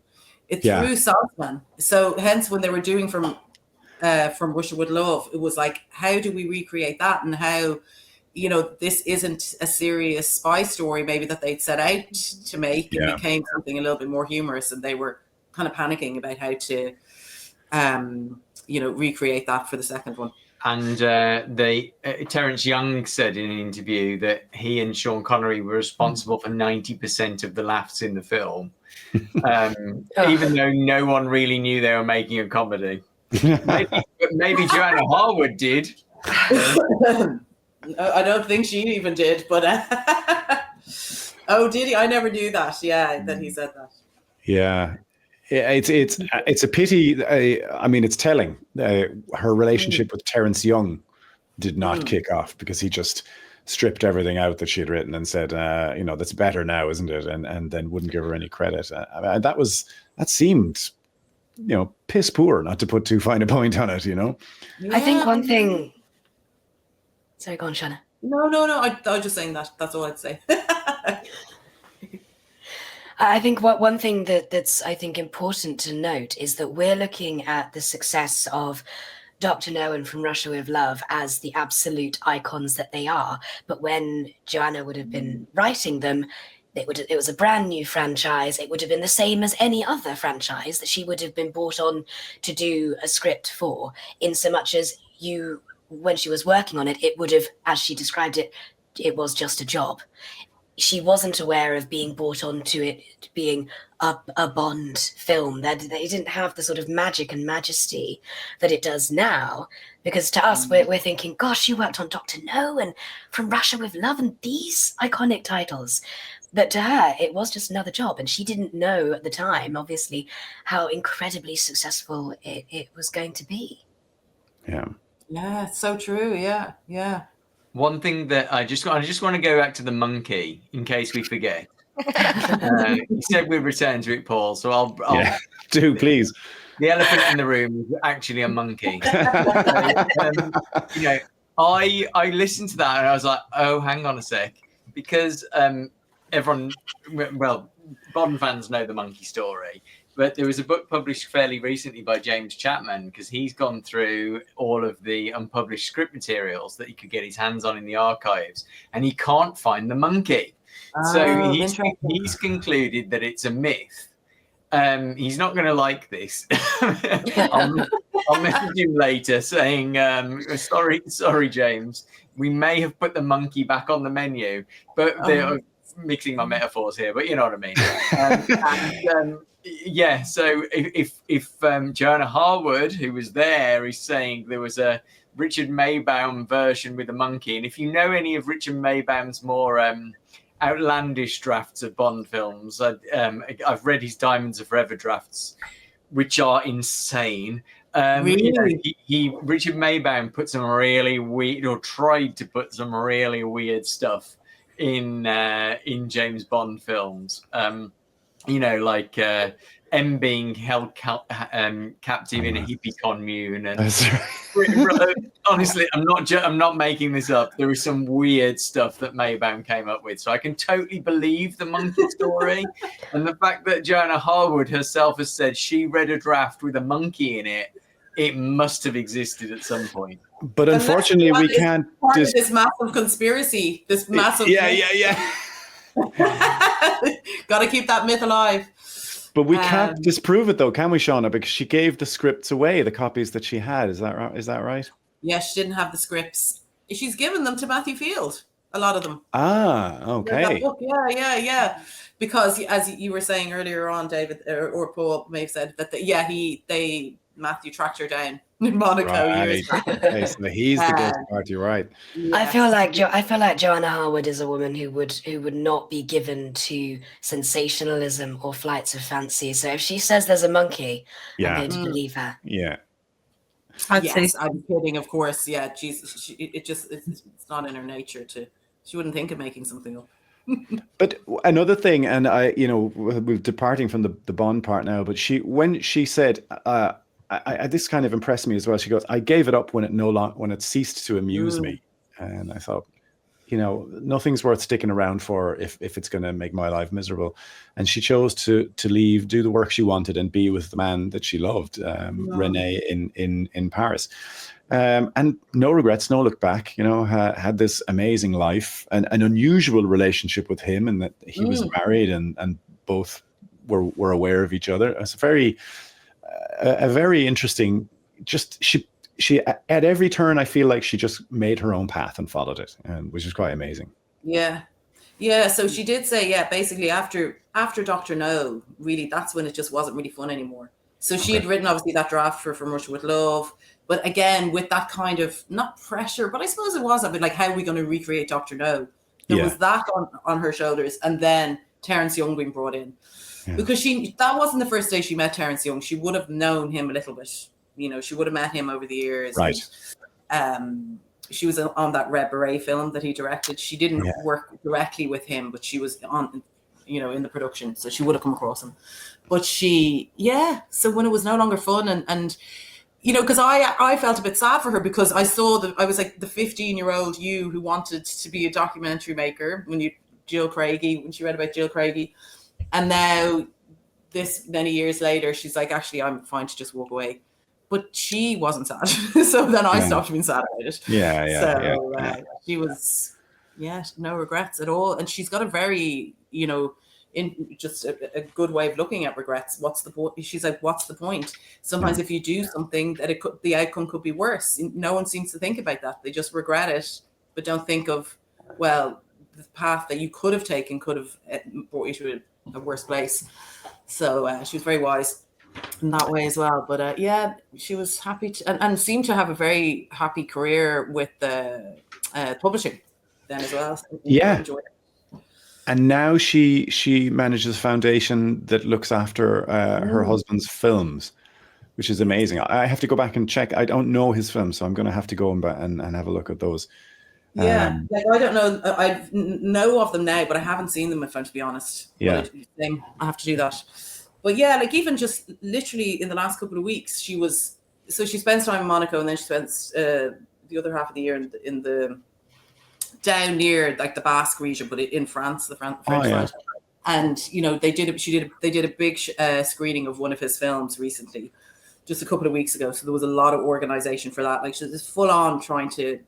It threw Saltzman. So hence, when they were doing from Russia with Love, it was like, how do we recreate that? And how, this isn't a serious spy story maybe that they'd set out to make. It became something a little bit more humorous, and they were kind of panicking about how to, recreate that for the second one. And Terence Young said in an interview that he and Sean Connery were responsible for 90% of the laughs in the film, even though no one really knew they were making a comedy. Maybe Johanna Harwood did. I don't think she even did, but oh, did he? I never knew that. Yeah, that he said that. Yeah. It's a pity. I mean, it's telling. Her relationship with Terence Young did not kick off, because he just stripped everything out that she had written and said, that's better now, isn't it? And then wouldn't give her any credit. That seemed, piss poor, not to put too fine a point on it. Yeah. I think one thing. Sorry, go on, Shauna. No. I was just saying that. That's all I'd say. I think one thing that's I think important to note is that we're looking at the success of Dr. No and From Russia with Love as the absolute icons that they are. But when Joanna would have been writing them, it was a brand new franchise. It would have been the same as any other franchise that she would have been brought on to do a script for, in so much as when she was working on it, it would have, as she described it, it was just a job. She wasn't aware of being brought onto it being a Bond film. They didn't have the sort of magic and majesty that it does now, because to us, we're thinking, gosh, you worked on Dr. No and From Russia with Love and these iconic titles. But to her, it was just another job, and she didn't know at the time, obviously, how incredibly successful it was going to be. Yeah, it's so true. Yeah. One thing that I just want to go back to the monkey in case we forget. You said we'd return to it, Paul. So I'll do please. The elephant in the room is actually a monkey. I listened to that and I was like, oh, hang on a sec, because everyone, well, Bond fans know the monkey story, but there was a book published fairly recently by James Chapman, because he's gone through all of the unpublished script materials that he could get his hands on in the archives, and he can't find the monkey. So he's concluded that it's a myth. He's not going to like this. I'll message him later saying, sorry, James, we may have put the monkey back on the menu, but they're mixing my metaphors here, but you know what I mean. Yeah, so if Johanna Harwood, who was there, is saying there was a Richard Maybaum version with a monkey, and if you know any of Richard Maybaum's more outlandish drafts of Bond films, I've read his Diamonds of Forever drafts, which are insane. Really? Richard Maybaum put some really weird, or tried to put some really weird stuff in James Bond films. Like M being held captive in a hippie commune, and honestly, I'm not making this up. There is some weird stuff that Maybaum came up with, so I can totally believe the monkey story, and the fact that Johanna Harwood herself has said she read a draft with a monkey in it. It must have existed at some point. But unfortunately, we can't. Part of this massive conspiracy. This massive. Yeah. Got to keep that myth alive. But we can't disprove it, though, can we, Shauna? Because she gave the scripts away, the copies that she had. Is that right? Yeah, she didn't have the scripts. She's given them to Matthew Field, a lot of them. Ah, okay. Yeah. Because as you were saying earlier on, David, or Paul may have said that, Matthew tracked her down in Monaco years back. Okay, so he's the guilty party, right? Yes. I feel like Joanna Harwood is a woman who would not be given to sensationalism or flights of fancy. So if she says there's a monkey, I'm going to believe her. Yeah. Yes, I'm kidding, of course. Yeah, it's not in her nature to. She wouldn't think of making something up. But another thing, and we're departing from the Bond part now. But when she said, this kind of impressed me as well. She goes, "I gave it up when it ceased to amuse me," and I thought, nothing's worth sticking around for if it's going to make my life miserable. And she chose to leave, do the work she wanted, and be with the man that she loved, Rene in Paris. And no regrets, no look back. Had this amazing life, an unusual relationship with him, and that he was married, and both were aware of each other. It's a very interesting. Just she at every turn, I feel like she just made her own path and followed it, which is quite amazing. Yeah. So she did say, basically after Dr. No, really, that's when it just wasn't really fun anymore. So she had written obviously that draft for From Russia with Love, but again with that kind of not pressure, but I suppose it was a bit like, how are we going to recreate Dr. No? There was that on her shoulders, and then Terence Young being brought in. Yeah. Because that wasn't the first day she met Terence Young. She would have known him a little bit. She would have met him over the years. Right. And, she was on that Red Beret film that he directed. She didn't work directly with him, but she was on, in the production. So she would have come across him. But so when it was no longer fun and because I felt a bit sad for her, because I saw I was like the 15-year-old you who wanted to be a documentary maker when she read about Jill Craigie. And now, this many years later, she's like, actually, I'm fine to just walk away. But she wasn't sad. So then I stopped being sad about it. Yeah. She was, no regrets at all. And she's got a very, just a good way of looking at regrets. What's the point? She's like, what's the point? Sometimes if you do something that the outcome could be worse. No one seems to think about that. They just regret it, but don't think of, well, the path that you could have taken could have brought you to a worse place. So she was very wise in that way as well. But she was happy and seemed to have a very happy career with the publishing then as well. So enjoyed it. And now she manages a foundation that looks after her husband's films, which is amazing. I have to go back and check. I don't know his films, so I'm going to have to go and have a look at those. Yeah, like I don't know. I know of them now, but I haven't seen them. If I'm to be honest, Yeah. I have to do that. But yeah, like even just literally in the last couple of weeks, she spends time in Monaco, and then she spends the other half of the year in the down near like the Basque region, but in France, the French side. And they did a big screening of one of his films recently, just a couple of weeks ago. So there was a lot of organization for that. Like she's just full on trying to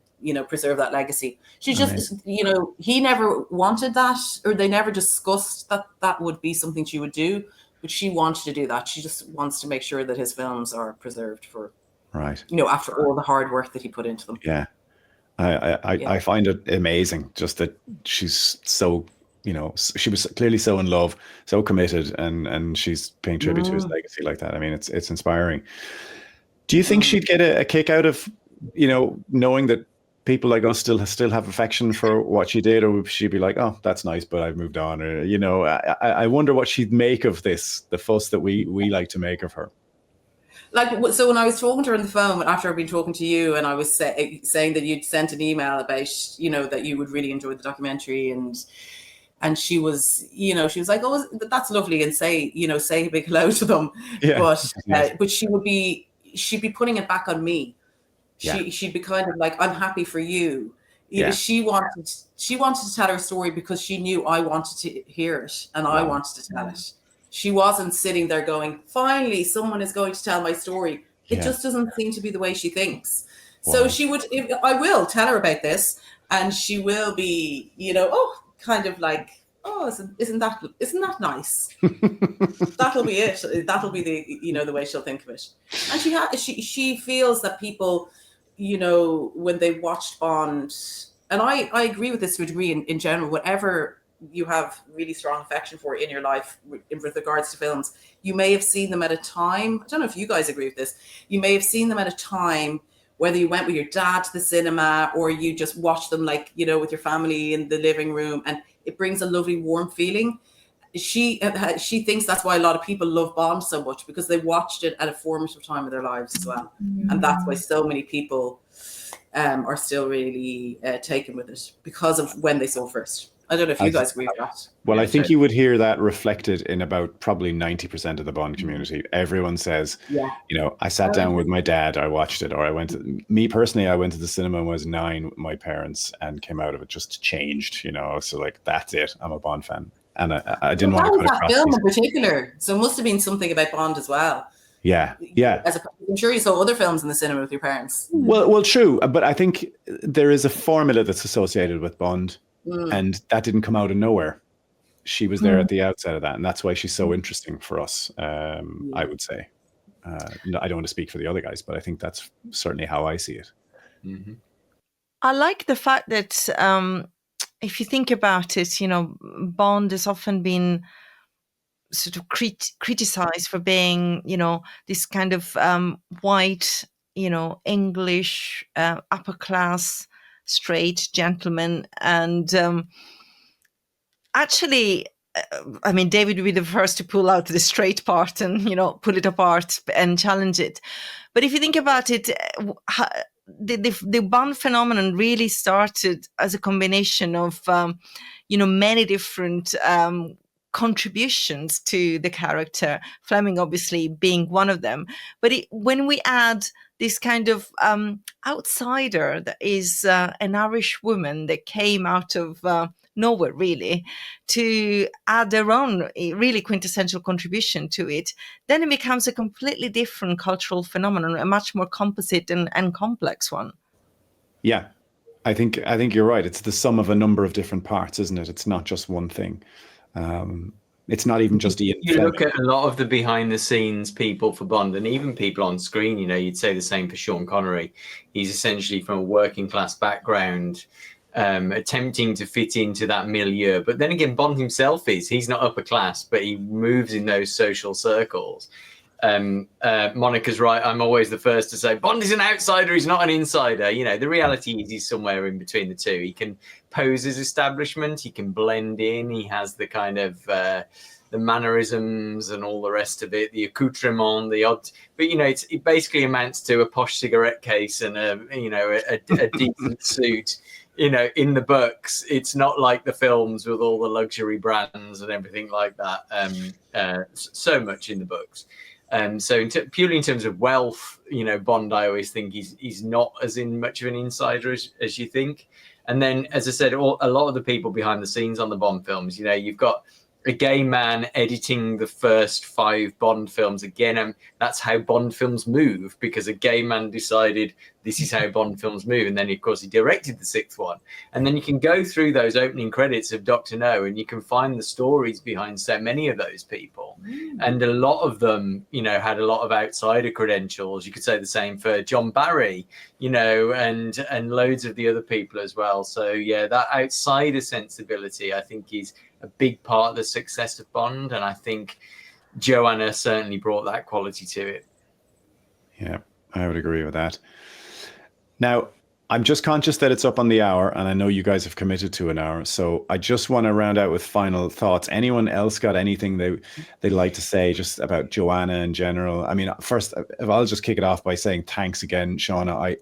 preserve that legacy. She just he never wanted that, or they never discussed that would be something she would do, but she wanted to do that. She just wants to make sure that his films are preserved for after all the hard work that he put into them. Yeah. I find it amazing just that she's so, she was clearly so in love, so committed, and she's paying tribute to his legacy like that. I mean, it's inspiring. Do you think she'd get a kick out of, knowing that people like us still have affection for what she did, or would she be like, oh, that's nice, but I've moved on? Or, I wonder what she'd make of this, the fuss that we like to make of her. Like, so when I was talking to her on the phone after I'd been talking to you, and I was saying that you'd sent an email about, that you would really enjoy the documentary, and she was, she was like, oh, that's lovely, and say a big hello to them. Yeah. But she'd be putting it back on me. She'd be kind of like, I'm happy for you. Yeah. She wanted to tell her story because she knew I wanted to hear it, and I wanted to tell it. She wasn't sitting there going, finally, someone is going to tell my story. It just doesn't seem to be the way she thinks. Wow. So she would, I will tell her about this, and she will be, kind of like, oh, isn't that nice? That'll be it. That'll be the way she'll think of it. And she feels that people, when they watched Bond, and I agree with this to a degree in general, whatever you have really strong affection for in your life with regards to films, you may have seen them at a time. I don't know if you guys agree with this. You may have seen them at a time, whether you went with your dad to the cinema or you just watched them with your family in the living room, and it brings a lovely warm feeling. She thinks that's why a lot of people love Bond so much, because they watched it at a formative time of their lives as well. And that's why so many people are still really taken with it, because of when they saw it first. I don't know if you guys agree with that. Well, I think you would hear that reflected in about probably 90% of the Bond community. Everyone says, I sat down with my dad, I watched it, or I went to the cinema when I was 9 with my parents and came out of it just changed, so like, that's it. I'm a Bond fan. And I didn't want to put that film in particular. So it must have been something about Bond as well. Yeah. I'm sure you saw other films in the cinema with your parents. Well, true. But I think there is a formula that's associated with Bond. And that didn't come out of nowhere. She was there at the outset of that, and that's why she's so interesting for us. I would say. I don't want to speak for the other guys, but I think that's certainly how I see it. Mm-hmm. I like the fact that if you think about it, Bond has often been sort of criticized for being, this kind of white, English upper class straight gentleman, and actually, I mean, David would be the first to pull out the straight part and pull it apart and challenge it. But if you think about it, the Bond phenomenon really started as a combination of many different contributions to the character, Fleming obviously being one of them. But when we add this kind of outsider that is an Irish woman that came out of nowhere, really, to add their own really quintessential contribution to it, then it becomes a completely different cultural phenomenon, a much more composite and complex one. Yeah, I think you're right. It's the sum of a number of different parts, isn't it? It's not just one thing. It's not even just Ian You Fleming. Look at a lot of the behind the scenes people for Bond, and even people on screen, you'd say the same for Sean Connery. He's essentially from a working class background, attempting to fit into that milieu. But then again, Bond himself he's not upper class, but he moves in those social circles. Monica's right. I'm always the first to say Bond is an outsider. He's not an insider. The reality is he's somewhere in between the two. He can pose his establishment. He can blend in. He has the kind of the mannerisms and all the rest of it, the accoutrement, the odd. But it basically amounts to a posh cigarette case and a decent suit. in the books, it's not like the films with all the luxury brands and everything like that. So much in the books. So purely in terms of wealth, Bond, I always think he's not as in much of an insider as you think. And then, as I said, a lot of the people behind the scenes on the Bond films, you've got a gay man editing the first 5 Bond films again, and that's how Bond films move, because a gay man decided this is how Bond films move, and then of course he directed the 6th one. And then you can go through those opening credits of Dr. No, and you can find the stories behind so many of those people. And a lot of them had a lot of outsider credentials. You could say the same for John Barry, and loads of the other people as well. So yeah, that outsider sensibility, I think, is a big part of the success of Bond, and I think Joanna certainly brought that quality to it. Yeah, I would agree with that. Now, I'm just conscious that it's up on the hour, and I know you guys have committed to an hour, so I just want to round out with final thoughts. Anyone else got anything they'd like to say just about Joanna in general? I mean, first, if I'll just kick it off by saying thanks again, Shauna.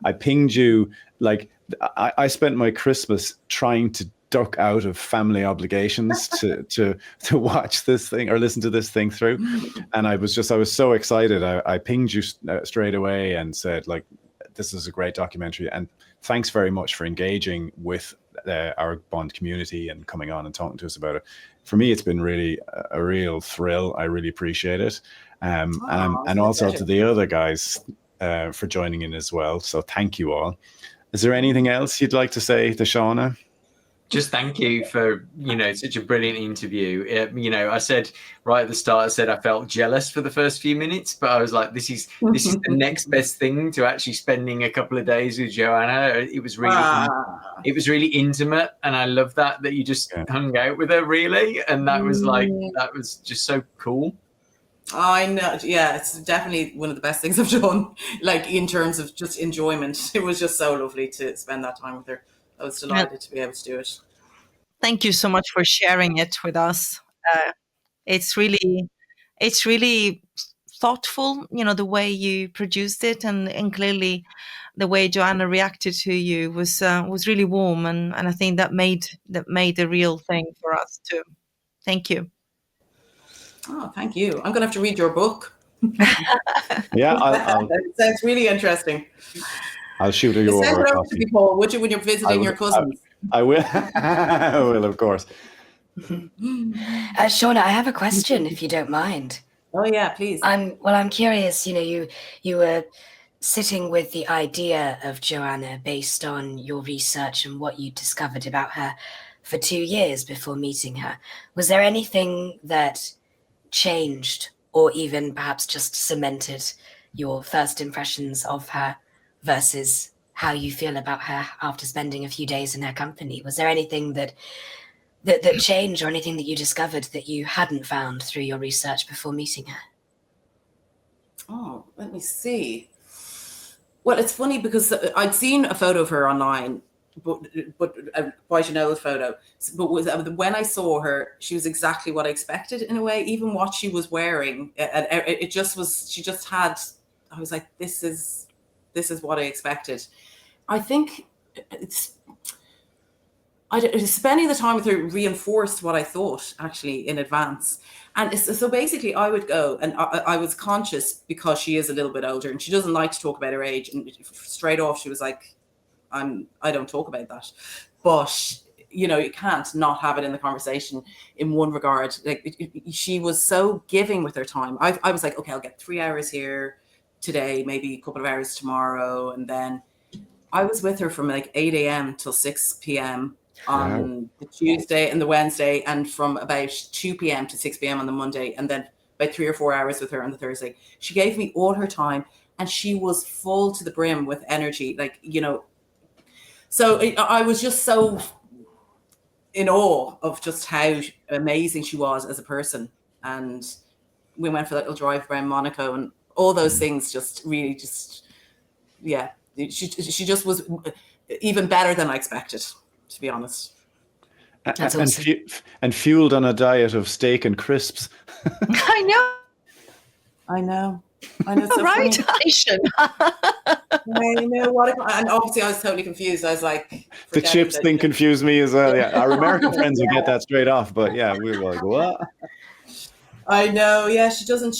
I pinged you, like, I spent my Christmas trying to duck out of family obligations to watch this thing or listen to this thing through, and I was so excited. I pinged you straight away and said, like, this is a great documentary, and thanks very much for engaging with our Bond community and coming on and talking to us about it. For me, it's been really a real thrill. I really appreciate it, and also to the other guys for joining in as well. So thank you all. Is there anything else you'd like to say to Shauna? Just thank you for, such a brilliant interview. I said right at the start, I felt jealous for the first few minutes, but I was like, this is the next best thing to actually spending a couple of days with Joanna. It was really intimate, and I love that you just hung out with her, really, and that was just so cool. I know, yeah, it's definitely one of the best things I've done, like in terms of just enjoyment. It was just so lovely to spend that time with her. I was delighted to be able to do it. Thank you so much for sharing it with us. It's really thoughtful, the way you produced it, and clearly the way Joanna reacted to you was really warm, and I think that made the real thing for us too. Thank you. Oh, thank you. I'm going to have to read your book. Yeah, it sounds really interesting. I'll shoot you over a copy. Paul, would you, when you're visiting your cousins? I will. I will, of course. Shauna, I have a question, if you don't mind. Oh yeah, please. I'm curious. You were sitting with the idea of Joanna based on your research and what you discovered about her for 2 years before meeting her. Was there anything that changed, or even perhaps just cemented your first impressions of her versus how you feel about her after spending a few days in her company? Was there anything that changed, or anything that you discovered that you hadn't found through your research before meeting her? Oh, let me see. Well, it's funny because I'd seen a photo of her online, but quite an old photo. But when I saw her, she was exactly what I expected in a way. Even what she was wearing, it just was. She just had. I was like, this is what I expected. I think spending the time with her reinforced what I thought actually in advance. And so basically I would go, and I was conscious because she is a little bit older and she doesn't like to talk about her age. And straight off, she was like, I don't talk about that. But, you can't not have it in the conversation in one regard. Like she was so giving with her time. I was like, okay, I'll get 3 hours here today, maybe a couple of hours tomorrow. And then I was with her from like 8 a.m. till 6 p.m. on the Tuesday and the Wednesday, and from about 2 p.m. to 6 p.m. on the Monday, and then about 3 or 4 hours with her on the Thursday. She gave me all her time, and she was full to the brim with energy, so I was just so in awe of just how amazing she was as a person. And we went for that little drive around Monaco, and all those things just really she just was even better than I expected, to be honest. And fueled on a diet of steak and crisps. I know. I know, it's so Right? funny. Asian. I know what, and obviously I was totally confused. I was like, The forgetting chips that, thing confused me as well. Yeah, our American Yeah. friends will get that straight off, but yeah, we were like, what? I know. Yeah, she doesn't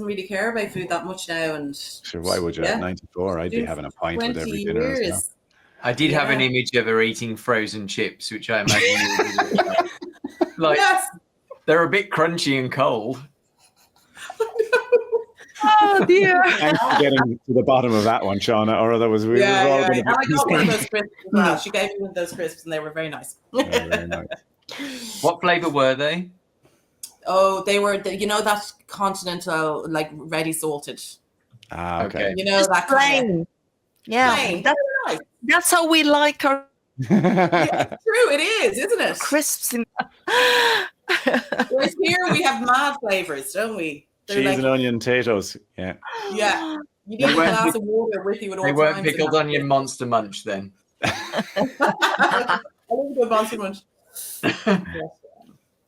really care about food that much now. And Sure, why would you? yeah, At 94, I'd be having a pint with 20 every dinner as well. years. I did have an Yeah. image of her eating frozen chips, which I imagine you would do. Like, Yes. they're a bit crunchy and cold. Oh dear. Thanks for getting to the bottom of that one, Shauna, or otherwise we were all going to And I got one of be those crisps as well. She gave me one of those crisps, and they were very nice. very nice. What flavour were they? Oh, they were, you know, that continental, like ready salted. Ah, okay. You know, that kind of Plain. Yeah. plain. That's, that's how we like our Yeah, it's true. It is, isn't it? crisps. Whereas here we have mad flavors, don't we? They're Cheese like, and onion potatoes. Yeah. yeah. You They need a weren't glass of water with you at all They times. weren't and pickled that's onion it. Monster Munch then. I love a good monster munch.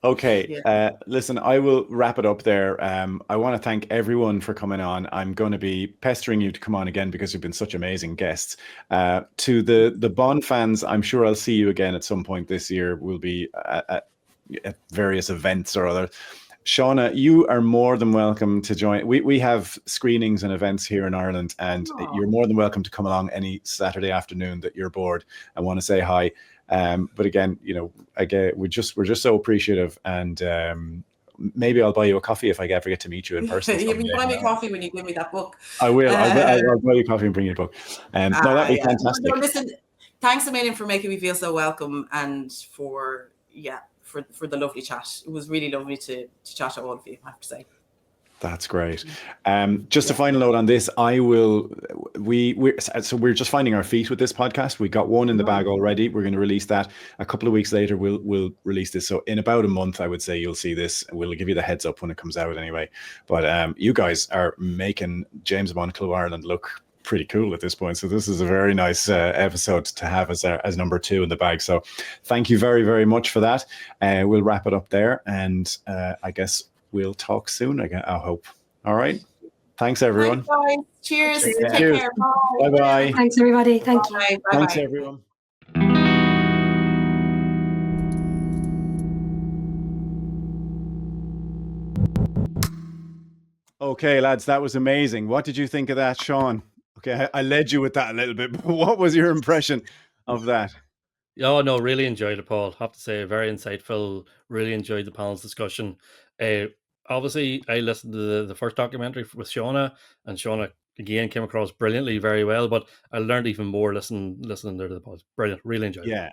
Okay, listen, I will wrap it up there. I want to thank everyone for coming on. I'm going to be pestering you to come on again because you've been such amazing guests. To the Bond fans, I'm sure I'll see you again at some point this year. We'll be at various events or other. Shauna, you are more than welcome to join. We have screenings and events here in Ireland, and you're more than welcome to come along any Saturday afternoon that you're bored and want to say hi. But again, you know, we're just so appreciative, and maybe I'll buy you a coffee if I ever get to meet you in person. You can someday. buy me coffee when you give me that book. I will. I'll buy you coffee and bring you a book. No, that'd be fantastic. No, listen, thanks a million for making me feel so welcome, and for the lovely chat. It was really lovely to chat to all of you, I have to say. That's great. Just a final note on this. We're just finding our feet with this podcast. We got one in the bag already. We're going to release that a couple of weeks later. We'll release this. So in about a month, I would say you'll see this. We'll give you the heads up when it comes out anyway. But you guys are making James Bond Club Ireland look pretty cool at this point. So this is a very nice episode to have as number 2 in the bag. So thank you very, very much for that. We'll wrap it up there. And I guess we'll talk soon again, I hope. All right. Thanks, everyone. Thanks, guys. Cheers. Take Take care. care. Bye. Bye-bye. Thanks, everybody. Thank you. Bye. Thanks, Bye. everyone. Okay, lads, that was amazing. What did you think of that, Sean? Okay, I led you with that a little bit, but what was your impression of that? Oh, no, really enjoyed it, Paul. Have to say, very insightful. Really enjoyed the panel's discussion. Obviously, I listened to the first documentary with Shauna, and Shauna, again, came across brilliantly, very well, but I learned even more listening to the pod. Brilliant. Really enjoyed it.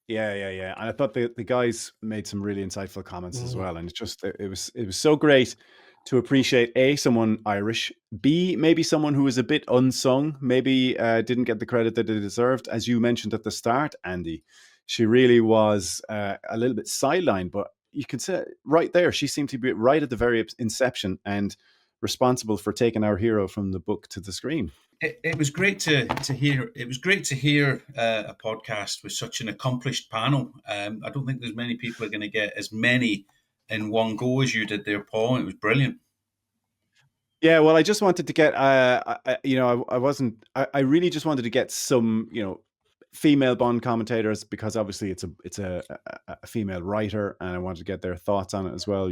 Yeah. And I thought the guys made some really insightful comments as well. And it was so great to appreciate someone Irish, B, maybe someone who was a bit unsung, maybe didn't get the credit that they deserved. As you mentioned at the start, Andy, she really was a little bit sidelined, but you could say right there, she seemed to be right at the very inception and responsible for taking our hero from the book to the screen. It was great to hear. It was great to hear a podcast with such an accomplished panel. I don't think there's many people are going to get as many in one go as you did there, Paul. It was brilliant. Yeah, well, I just wanted to get, I really just wanted to get some, female Bond commentators, because obviously it's a female writer, and I wanted to get their thoughts on it as well,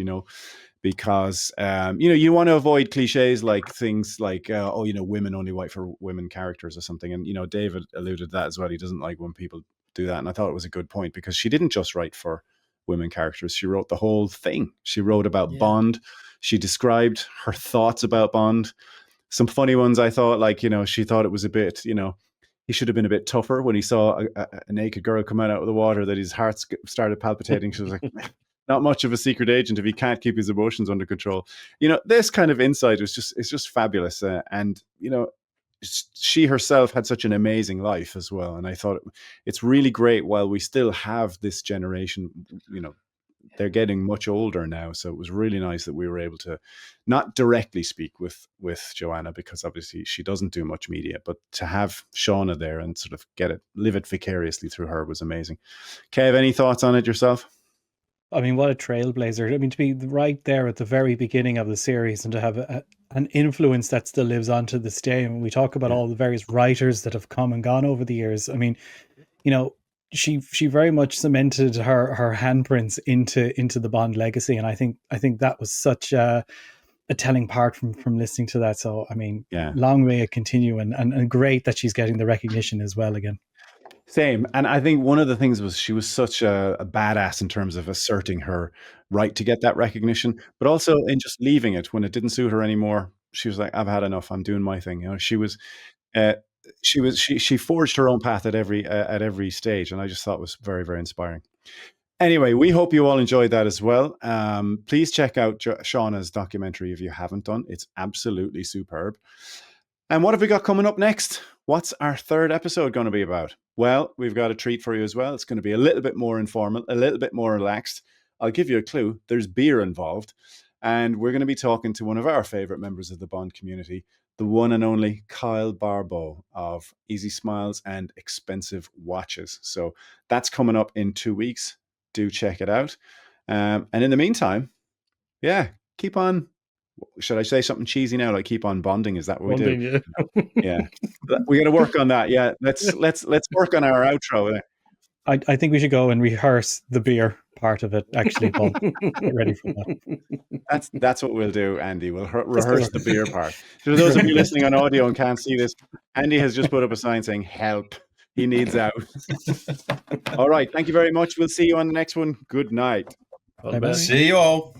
because you want to avoid cliches like things like women only write for women characters or something, and David alluded to that as well. He doesn't like when people do that, and I thought it was a good point, because she didn't just write for women characters, she wrote the whole thing. She wrote about Bond. She described her thoughts about Bond. Some funny ones, I thought, like she thought it was a bit, he should have been a bit tougher when he saw a naked girl come out of the water, that his heart started palpitating. She was like, not much of a secret agent if he can't keep his emotions under control. This kind of insight is just fabulous. And she herself had such an amazing life as well. And I thought it's really great while we still have this generation, they're getting much older now. So it was really nice that we were able to not directly speak with Joanna, because obviously she doesn't do much media, but to have Shauna there and sort of live it vicariously through her was amazing. Kev, any thoughts on it yourself? I mean, what a trailblazer. I mean, to be right there at the very beginning of the series and to have an influence that still lives on to this day. And we talk about all the various writers that have come and gone over the years. I mean, you know, she very much cemented her handprints into the Bond legacy, and I think that was such a telling part from listening to that. So I mean, long may it continue, and great that she's getting the recognition as well again. Same. And I think one of the things was she was such a badass in terms of asserting her right to get that recognition, but also in just leaving it when it didn't suit her anymore. She was like, I've had enough. I'm doing my thing. You know, she forged her own path at every stage. And I just thought it was very, very inspiring. Anyway, we hope you all enjoyed that as well. Please check out Shauna's documentary if you haven't done. It's absolutely superb. And what have we got coming up next? What's our third episode going to be about? Well, we've got a treat for you as well. It's going to be a little bit more informal, a little bit more relaxed. I'll give you a clue. There's beer involved. And we're going to be talking to one of our favorite members of the Bond community, the one and only Kyle Barbeau of Easy Smiles and Expensive Watches. So that's coming up in 2 weeks. Do check it out. And in the meantime, keep on. Should I say something cheesy now? Like keep on bonding? Is that what we do? Yeah. We got to work on that. Yeah. Let's work on our outro. I think we should go and rehearse the beer part of it. Actually, Paul, get ready for that. That's what we'll do, Andy. We'll rehearse the beer part. For those of you listening on audio and can't see this, Andy has just put up a sign saying "Help." He needs out. All right. Thank you very much. We'll see you on the next one. Good night. Bye-bye. See you all.